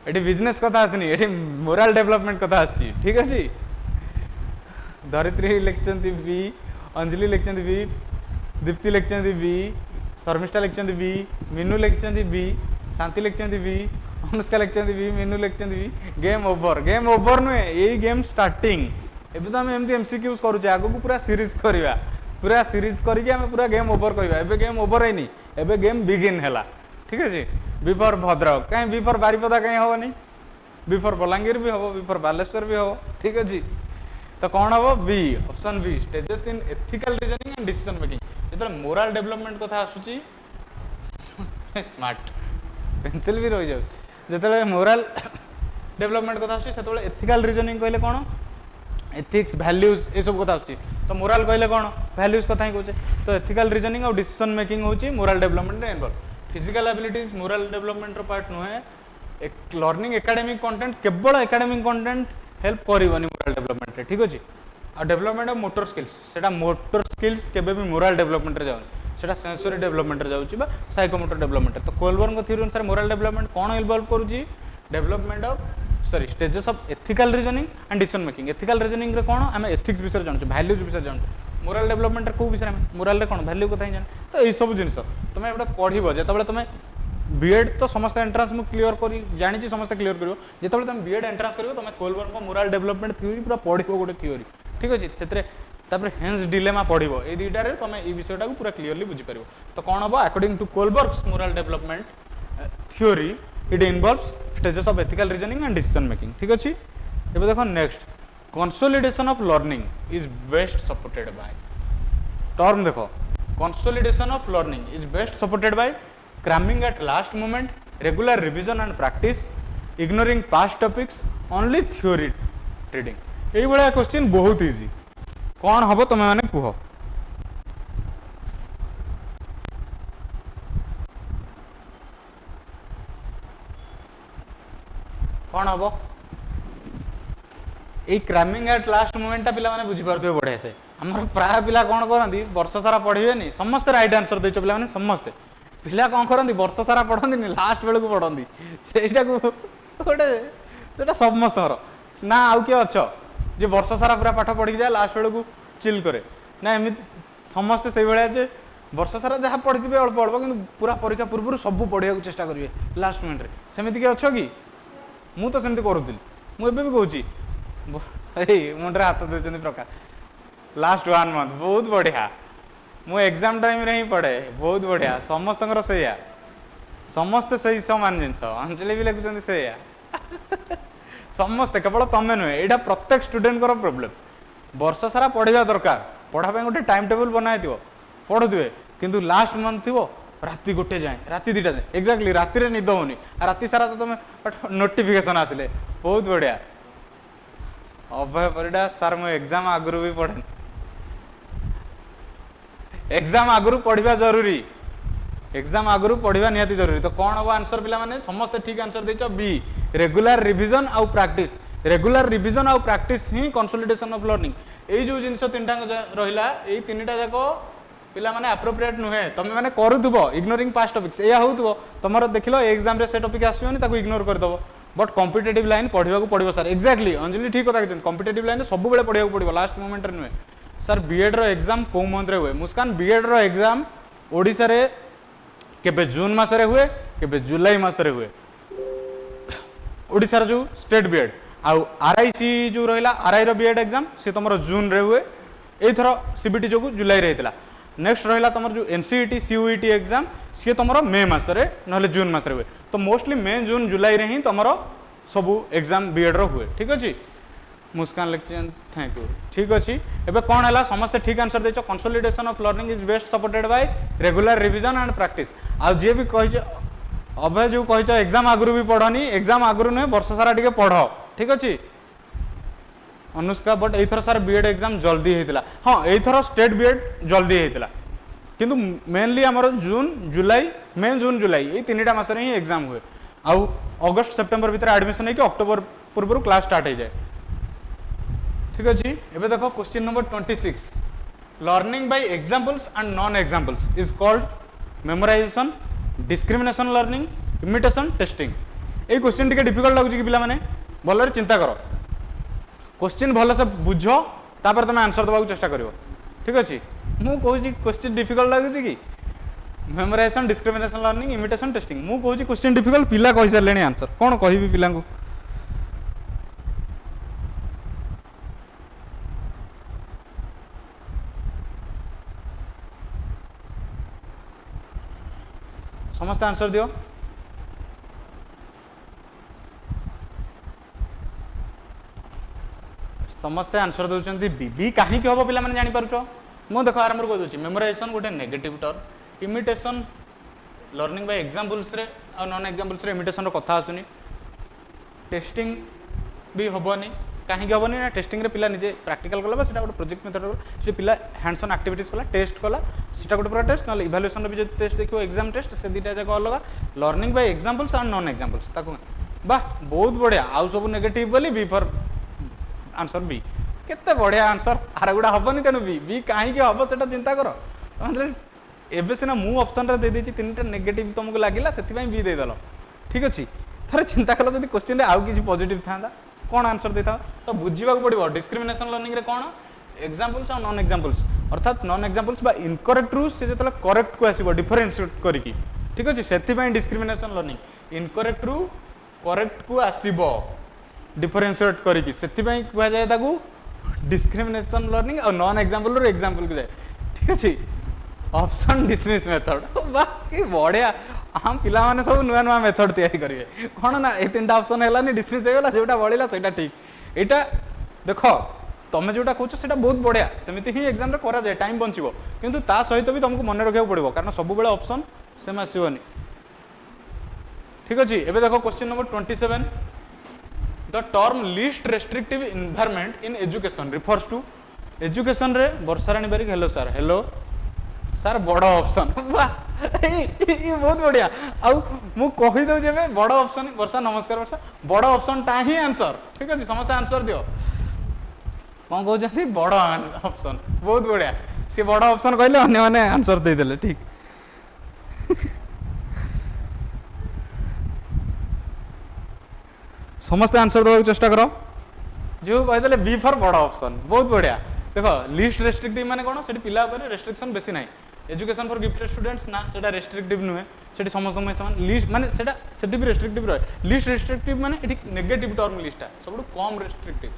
A: ये बिजनेस कथा आसनी ये मोराल डेवलपमेंट कथा आसी। ठीक अच्छे धरित्री लिखिं बी अंजलि लिखिं बी दीप्ति लिखिं बी शर्मिष्ठा लिखिं बी मीनू लिखिं बी शांति लिखिं बी अनुष्का लिखिं बी मीनू लिखिं बी गेम ओवर नुहे यही गेम स्टार्टिंग एबे तो आम एमती एमसीक्यूज करुचे आगो पूरा सीरीज करवा पूरा सीरीज करके पूरा गेम ओवर कहवा एबे गेम ओवर है एबे गेम बिगिन है। ठीक अच्छे बी फॉर भद्रक कहीं बी फॉर बारिपदा कहीं हेनी बी फॉर बलांगीर भी हम बी फॉर बालेश्वर भी हम। ठीक अच्छे तो कौन हम B option B stages in ethical reasoning and decision making जो मोराल डेवलपमेंट कथा आसूची स्मार्ट पेंसिल भी रही जाए जो मोराल डेवलपमेंट कथा आसूची एथिकल रीजनिंग कहले कौन एथिक्स वैल्यूज ये सब कथा आसूची तो मोराल कहले कौन वैल्यूज कथा ही कहे तो एथिकल रीजनिंग और डिसीजन मेकिंग होची morale development involve physical abilities morale development part नुहे लर्निंग एकेडमिक कंटेंट केवल एकेडमिक कंटेंट हेल्प करनी मोराल डेवलपमेंट। ठीक अच्छे आ डेवलपमेंट ऑफ मोटर स्किल्स सेटा मोटर स्किल्स केबे भी मोराल डेवलपमेंट रे जाउनी सेटा सेंसरी डेवलपमेंट रे जाउची बा साइकोमोटर डेवलपमेंट। तो कोलबर्ग थ्योरी अनुसार मोराल डेवलपमेंट कौन इन्वॉल्व करूची development of sorry stages of ethical reasoning and decision making ethical reasoning रे कौन आम एथिक्स विषय जानूँ वैल्यूज विषय जानूँ मोराल डेवलपमेंट कौ विषय मोराल रे कौन वैल्यू कथा ही जान तो यही सब जिन तुम एटा पढ़ जो तुम बीएड तो समस्त एंट्रांस मुझे क्लियर कर जानी समस्त क्लियर कर जो तुम बीएड एंट्रांस कर तुम कोलबर्ग मोराल डेवलपमेंट थ्योरी पूरा पढ़ गोटे थ्योरी। ठीक अच्छे से हेन्स डिलेमा पढ़ ये दुईटार तुम ये विषयटा को पूरा क्लीयरली बुझीपार तो कौन हम according to Kohlberg moral development theory it involves stages of ethical reasoning and decision making. ठीक अच्छे ये देखो next consolidation of learning is best supported by term देखो consolidation of learning is best supported by cramming at last moment regular revision and practice ignoring past topics only theory trading यही भाया question बहुत easy कौन हम तुम मैंने कह कौन हम ये क्रैमिंग एट लास्ट मोमेंटा पिला माने बुझी पारथि बढ़िया से हमर प्राय पिला कौन करती वर्ष सारा पढ़ेनि समस्ते राइट आंसर देच पिला माने समस्ते पिला कौन करती वर्ष सारा पढ़ती लास्ट बेलू पढ़ती सेटा को गोटे समस्त ना आउ किए अच्छ जे वर्ष सारा पूरा पाठ पढ़ी जाए लास्ट बेलू चिल करे ना एमती समस्ते से भाया जे वर्ष सारा जहाँ पढ़ी अल्प अल्प कि पूरा परीक्षा पूर्व सब पढ़ाक चेष्टा करेंगे लास्ट मिनिट सेमती किए अच्छ कि मु तो सेमती करूली मुझे भी कहूँ मुंडे हाथ देते प्रकाश लास्ट 1 मंथ बहुत बढ़िया मु एग्जाम टाइम रे ही पढ़े बहुत बढ़िया समस्त से समस्ते से सामान जिनस अंजलि भी लिखुं से समस्ते केवल तमें नुहे यहाँ प्रत्येक स्टूडेंट प्रोब्लेम वर्ष सारा पढ़ा दरकार पढ़ाई गोटे टाइम टेबल बनाई पढ़ुवे किंतु लास्ट मंथ थी राति 1 जाए राति 2 जाए एक्जाक्टली राति रे निद होनी राति सारा तो तुम नोटिफिकेशन आसिले बहुत बढ़िया अभय परिडा सार मु एग्जाम आगुरी भी पढ़े एग्जाम आगुरी पढ़ा जरूरी एग्जाम आगुरी पढ़ा निहाती जरूरी तो कौन हम आंसर पिला माने समस्त ठीक आंसर देछ बी रेगुलर रिवीजन आउ प्रैक्टिस रेगुलर रिवीजन आउ प्रैक्टिस ही कंसोलिडेशन ऑफ लर्निंग एई जो जिंस तीनटा रहिला एई तीनटा जाको पिला माने एप्रोप्रिएट नुहे तमे माने करूथबो इग्नोरिंग पास्ट टॉपिक्स एया होउथबो तमरो देखिलो एग्जाम रे से टॉपिक आसीबोनी ताको इग्नोर कर दबो बट कॉम्पिटिटिव लाइन पढ़ा को पड़ो सर एक्जाक्टली अंजलि ठीक कथा कहते कॉम्पिटिटिव लाइन सब बेले पढ़ा को पड़ो लास्ट मोमेंट रे नुहे सर बीएड रो एग्जाम को मंथ रे हुए मुस्कान बीएड रो एग्जाम ओडिसा रे केबे जून मास रे हुए केबे जुलाई मास रे हुए ओडिसा रो जो स्टेट बीएड आउ आरआईसी जो रहिला आरआई रो बीएड एग्जाम से तमरो जून रे हुए एथरो सीबीटी जो जुलाई रे हेतला नेक्स्ट रहिला तमर जो एनसीईटी सीयूईटी एग्जाम सी तमरो मे मास रे नहले जून मास रे हुए तो मोस्टली मे जून जुलाई रे ही तमरो सबु एग्जाम बीएड रो हुए ठीक अछि मुस्कान लेक्चर थैंक यू ठीक अछि एबे कोन हला समस्त ठीक आंसर देछो consolidation of learning is best supported by regular revision and practice आ जे भी कहि अबे जो कहि एग्जाम आगुरु भी पढ़नी एग्जाम आगुरु नै वर्ष सारा टिके पढ़ ठीक अछि अनुष्का बट एथर सार बीएड एग्जाम जल्दी हेतिला हां एथर स्टेट बीएड जल्दी हेतिला किंतु मेनली हमर जून जुलाई मे जून जुलाई ए तीनटा मास रे ही एग्जाम हुए आउ अगस्त सेप्टेम्बर भीतर एडमिशन है कि अक्टोबर पूर्व क्लास स्टार्ट हो जाए ठीक अच्छे एबे देखो question number 26 learning by examples and non examples is called memorisation discrimination learning imitation tasting a question टिके डिफिकल्ट लागुची कि पिला माने भलरे चिंता करो क्वेश्चन भल से बुझ तापर तुम आंसर देवाक चेष्टा करिवो ठीक अच्छे मु कहूँ क्वेश्चन डिफिकल्ट लगुची कि memorisation discrimination learning imitation testing मु कहूँ क्वेश्चन डिफिकल्ट पिला कहि सारलेनी आंसर कोन कहिबी पिला को समस्त आंसर दियो समस्ते आंसर दौरान बी बी कहीं हम पिला जानी पार्छ मु देख आरंभ कर दूसरी मेमोराइजेशन गोटे negative term imitation learning by examples रे और नॉन एग्जांपल्स रे इमिटेशन कथा आसुनी टेस्टिंग भी हेनी कहीं हेनी ना टेस्टिंग रे पिला निजे प्रैक्टिकल कला से गोटे प्रोजेक्ट मेथड से पिला हैंड्स ऑन एक्टिविटीज कला टेस्ट कला सीटा गोटे पूरा टेस्ट ना इवैल्यूएशन भी जो टेस्ट देखो एग्जाम टेस्ट से दुटा जाक अलग learning by examples and non examples ताको वाह बहुत बढ़िया आउ सब नेगेटिव बोली बी फॉर आंसर बी केते बढ़िया आंसर आर गुड़ा हेनी तेणु बी बी कहीं हम से चिंता कर एबे सिना मु ऑप्शन रे दे देछि तीनटा नेगेटिव तुमको लागिला सेति पई बी दे दलो ठीक अछि थरे चिंता कलो जदि क्वेश्चन रे आउ किछि पॉजिटिव थांदा कोन आंसर देता तो बुझीबा पड़ो डिस्क्रिमिनेशन लर्निंग रे कोन एग्जांपल्स और नॉन एग्जांपल्स अर्थात नॉन एग्जांपल्स बा इनकरेक्ट रू से जतले करेक्ट को आसीबो डिफरेंशिएट करिकी ठीक अछि सेति पई डिस्क्रिमिनेशन लर्निंग इनकरेक्ट रू करेक्ट को आसीबो डिफरेंशिएट करिकी सेति पई कुआ जाय ताकू डिस्क्रिमिनेशन लर्निंग और नॉन एग्जांपल रो एग्जांपल को जाय ठीक अछि ऑप्शन डिसमिस मेथड वाह की बढ़िया हम पिला माने सब नुआ नुआ मेथड तैयारी करिवे कोन ना ए तीनटा ऑप्शन हेलानी डिसमिस हेगला जेटा बळिला सेटा ठीक एटा देखो तमे जोटा कहछ सेटा बहुत बढ़िया सेमिति ही एग्जाम रे करा जाय टाइम बंचिबो किंतु ता सहित भी तुमको मन रखिया पड़िबो कारण सब बेले ऑप्शन सेम आसीबोनी ठीक अछि एबे देखो question number 27 the term least restrictive environment in education refers to education रे वर्षाराणी बारिक हेलो सर बड़ ऑप्शन वाह ये बहुत बढ़िया आउ मु कहि दउ जेबे बड़ ऑप्शन वर्षा नमस्कार वर्षा बड़ ऑप्शन ता ही आंसर ठीक अछि समस्त आंसर दियो कोन कहउ जथि बड़ ऑप्शन बहुत बढ़िया से बड़ ऑप्शन कहले अन्य माने आंसर दे देले ठीक समस्त आंसर देबाक चेष्टा करो जो कहि देले बी फॉर बड़ ऑप्शन बहुत बढ़िया देख लिस्ट रेस्ट्रिक्टिव माने कौन से पिला रेस्ट्रिक्शन बेसी ना एजुकेशन फॉर गिफ्टेड स्टूडेंट्स ना से रेस्ट्रिक्टिव नुहे से समस्त समान लिस्ट माने से भी रेस्ट्रिक्टिव रहे लिस्ट रेस्ट्रिक्टिव माने नेगेटिव टर्म लिस्टा सब कम रेस्ट्रिक्टिव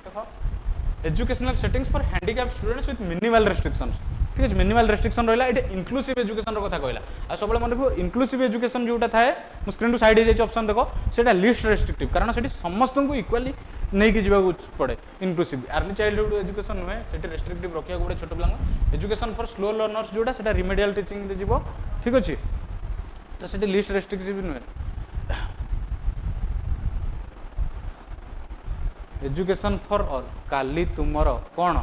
A: देख educational settings for handicapped students with minimal restrictions ठीक है मिनिमल रेस्ट्रिक्शन रहा ये इनक्लूसिव एजुकेशन कथा कहला आ सब मन रखो इनक्लूसिव एजुकेशन जोटा थाए मो स्क्रीन टू साइड हो ऑप्शन देखो सेटा लिस्ट रेस्ट्रिक्टिव कारण से समस्त को इक्वाली नहीं कि जावाक पड़े इनक्लूसिव अर्ली चाइल्डहुड एजुकेशन नुहे से रेस्ट्रिक्टिव रखा गोटे छोट पिला एजुकेशन फॉर स्लो लर्नर्स जोटा से रिमेडियल टीचिंग रे जीवो ठीक अच्छे तो से लिस्ट रेस्ट्रिक्टिव नुहे एजुकेशन फॉर ऑल काली तुमर कौन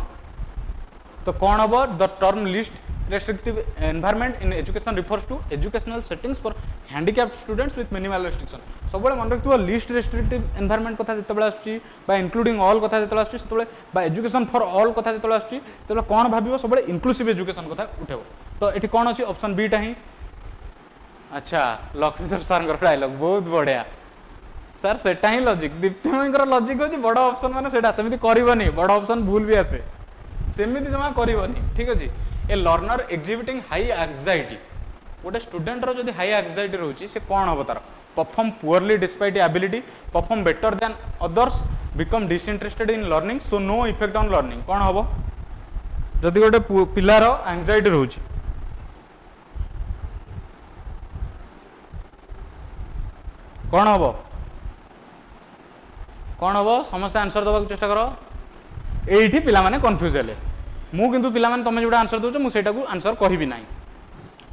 A: तो कौन हम the term least restrictive environment in education refers to educational settings for handicapped students with minimal restriction सब मन रखिए लिस्ट रेस्ट्रिक्टिव एनवायरनमेंट कथा जिते आसूँ इंक्लूडिंग ऑल कथा जो आसूँ एजुकेशन फॉर ऑल कथा जो आसूँ कौन भाव सब इंक्लूसिव एजुकेशन कथा उठेब तो ये कौन अच्छी ऑप्शन बीटा ही अच्छा लक्ष्मीधर सर डायलॉग बहुत बढ़िया सर सेटा ही लॉजिक दीप्तिमयी लॉजिक होची बड़ ऑप्शन माने सेटा सेमिति करबनी बड़ ऑप्शन भूल भी आसे सेमिति जमा करबनी ठीक अछि a learner exhibiting high anxiety गोटे स्टूडेंट रो जदी हाई एंजाइटी रहउची से कोन हबो तार perform poorly despite ability perform better than others become disinterested in learning so no effect on learning कोन हबो जदी गोटे पिलार एंजाइटी रहउची कोन हबो कौन हम समस्त आंसर दबा चेष्टा कर एठी पिला माने कंफ्यूज हेले मु किंतु पिला माने तमे जोडा आंसर दोछ मु सेटा को आंसर कहबी नाही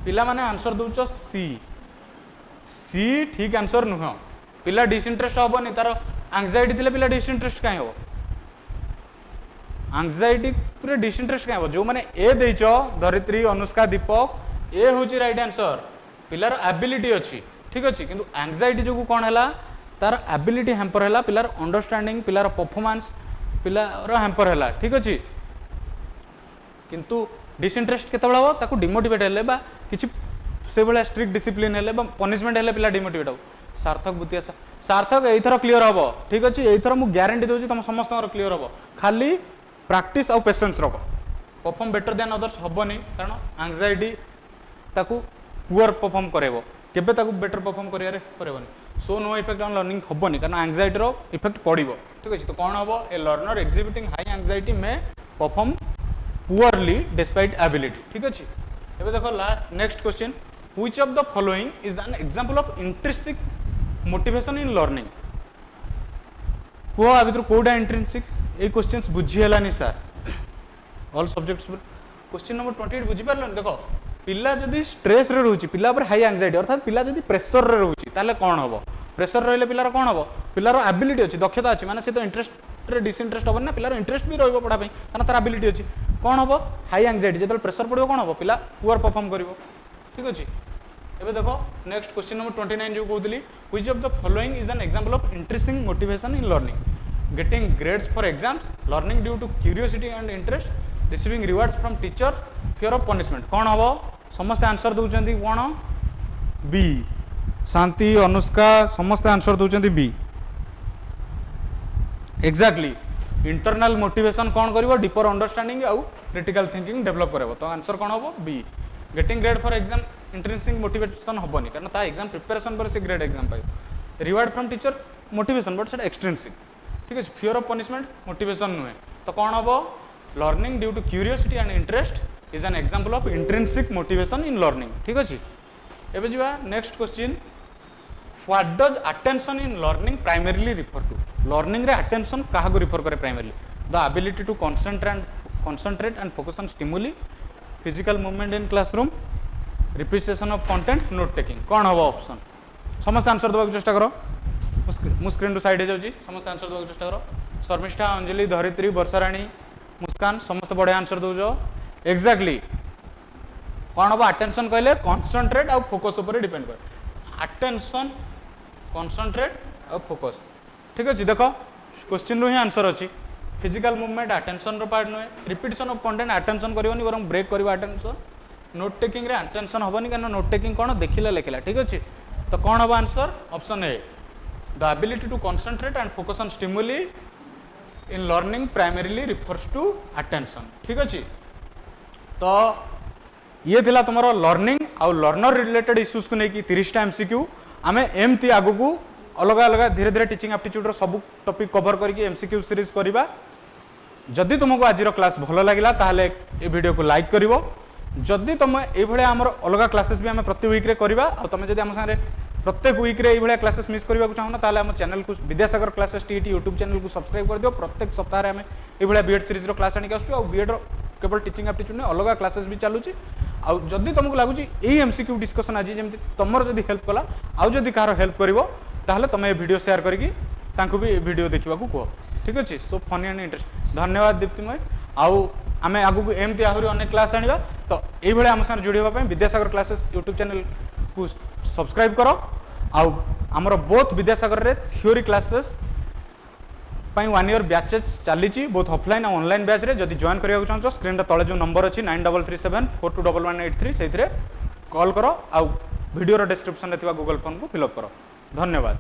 A: पिला माने आंसर दोछ सी सी ठीक आंसर नुह पिला डिसइंटरेस्ट होबनी तार एंजाइटी थिले पिला डिसइंटरेस्ट काहे हो एंजाइटी पूरे डिसइंटरेस्ट काहे हो जो माने ए देइचो धरित्री अनुष्का दीपक ए होची राइट आंसर पिलार एबिलिटी अछि ठीक अछि किंतु एंजाइटी जो कोन हला तार एबिलिटी हैम्पर है पिलार अंडरस्टैंडिंग पिलार परफॉर्मेंस पिलार हैम्पर है ठीक अच्छे किंतु डिसइंटरेस्ट केत ताको डिमोटिवेट हेले बा किछि से भाया स्ट्रिक्ट डिसिप्लिन हेले बा पनिशमेंट हेले पिला डिमोटिवेट हो सार्थक बुतिया सार्थक एथर क्लियर हम ठीक अच्छे एथर मु ग्यारंटी दूसरी तुम समस्त क्लियर हम खाली प्रैक्टिस आउ पेशेंस रख परफॉर्म बेटर देन अदर्स हेनी कारण एंजाइटी ताकू पुअर परफॉर्म करेबो केबे ताकू बेटर परफॉर्म करियारे करेबनी so no effect on learning हेनी कारण एंजाइटी रो इफेक्ट पड़ो ठीक अच्छे तो कौन हम a learner exhibiting high anxiety में परफॉर्म पुअरली डिस्पाइट एबिलिटी ठीक अच्छे एबे देखो next question which of the following is an example of intrinsic motivation in learning को आ भीतर कोडा इंट्रिंसिक ए क्वेश्चंस बुझी हलानी sir all subjects question number 28 बुझी पारलन देखो पिला जदि स्ट्रेस रे रहउची पिला पर हाई एंजाइटी अर्थात पिला जदि प्रेशर रे रहउची ताले कोन हबो प्रेशर रहले पिलार कोन हबो पिलार एबिलिटी अछि दक्षता अछि माने से तो इंटरेस्ट रे डिसइंटरेस्ट हबन ना पिलार इंटरेस्ट भी रहइबो पढा पई कारण तार एबिलिटी अछि कोन हबो हाई एंजाइटी जदि प्रेशर पडिबो कोन हबो पिला पुअर परफॉर्म करिवो ठीक अछि एबे देखो नेक्स्ट क्वेश्चन नंबर 29 जो कहउतली which of the following is an example of intrinsic motivation in learning getting grades for exams learning due to curiosity and interest receiving rewards from teacher fear of punishment कोन हबो समस्त answer दउचंती कोन B Shanti Anushka समस्त answer दउचंती B exactly internal motivation कौन करिवो deeper understanding आउ क्रिटिकल थिंकिंग डेवलप करबो तो आंसर कौन हबो B getting grade for exam intrinsic motivation हबनी कारण ता एग्जाम प्रिपरेशन पर से ग्रेड एग्जाम पाइ reward from teacher motivation but set extrinsic ठीक है फियर ऑफ पनिशमेंट मोटिवेशन नुहे तो कौन हबो learning due to curiosity and interest is an example of intrinsic motivation in learning ठीक अछि एबे जिबा next question what does attention in learning primarily refer to learning रे अटेंशन काहा को रिफर करे primarily the ability to concentrate and focus on stimuli physical movement in classroom repetition of content note taking कौन हबो option समस्त answer देबा चेष्टा करो मु स्क्रीन टू साइड जाउची समस्त आंसर देबा चेष्टा करो शर्मिष्ठा अंजलि धरित्री वर्षाराणी मुस्कान समस्त बढ़िया आंसर दउजो एग्जैक्टली कौन हम अटेंशन कहले कंसंट्रेट आउ फोकस ऊपर डिपेंड कर अटेंशन कंसंट्रेट आउ फोकस ठीक अच्छे देख क्वेश्चन रू ही आंसर अच्छी फिजिकल मूवमेंट अटेंशन पार्ट नुहे रिपीटेशन ऑफ कंटेंट अटेंशन करनी बर ब्रेक कर अटेंशन नोट टेकिंग रे अटेंशन हेनी क्या नोट टेकिंग कौन देखिला लिखिला ठीक अच्छे तो कौन हम answer option A the ability to concentrate and focus on stimuli in learning primarily refers to attention ठीक अच्छे तो ये थिला तुमरो लर्निंग आउ लर्नर रिलेटेड इश्यूज को लेकिन 30टा एमसीक्यू आम एमती आगु को अलग अलग धीरे धीरे टीचिंग एप्टीट्यूड सब टॉपिक कवर करके एमसीक्यू सीरीज करवा जदि तुमको आज क्लास भल लगे ताहले ए वीडियो को लाइक करिवो जदि तुम ये आमर अलग क्लासेस भी आम प्रति वीक करवा आ तुम जब आम सारे प्रत्येक वीक ये क्लासेस मिस करने को चाहूना ताहले आम चैनल को Vidyasagar classes TET YouTube channel को सब्सक्राइब कर दियो प्रत्येक सप्ताह में ये बीएड सीरीज क्लास आनिक आसु बीएड केवल टीचिंग एप्टीट्यूड अलग क्लासेस भी चलुची आउ जदि तुमको लगुच यही एमसीक्यू डिस्कशन आज जमी तुम जब हेल्प कला आउ जदि कहार हेल्प करिवो ताहले तुम ये वीडियो शेयर करके तांको भी वीडियो देखा कह ठीक अच्छे सो फनी एंड इंटरेस्ट धन्यवाद दीप्तिमय आउ आम आगू एमती आहरी अनेक क्लास आनिबा तो ये आम साथ जोड़ापी विद्यासागर क्लासेस यूट्यूब चैनल को सब्सक्राइब कर आउ आमर बोथ विद्यासागर रे थ्योरी क्लासेस 1 ईयर बैचेस चली बोथ ऑफलाइन और ऑनलाइन बैच रे जदि जॉइन करने चाहो स्क्रीन तले जो नंबर अच्छी 9337421183 से कॉल करो आउ वीडियो डिस्क्रिप्शन रे गूगल फॉर्म को फिलअप करो धन्यवाद।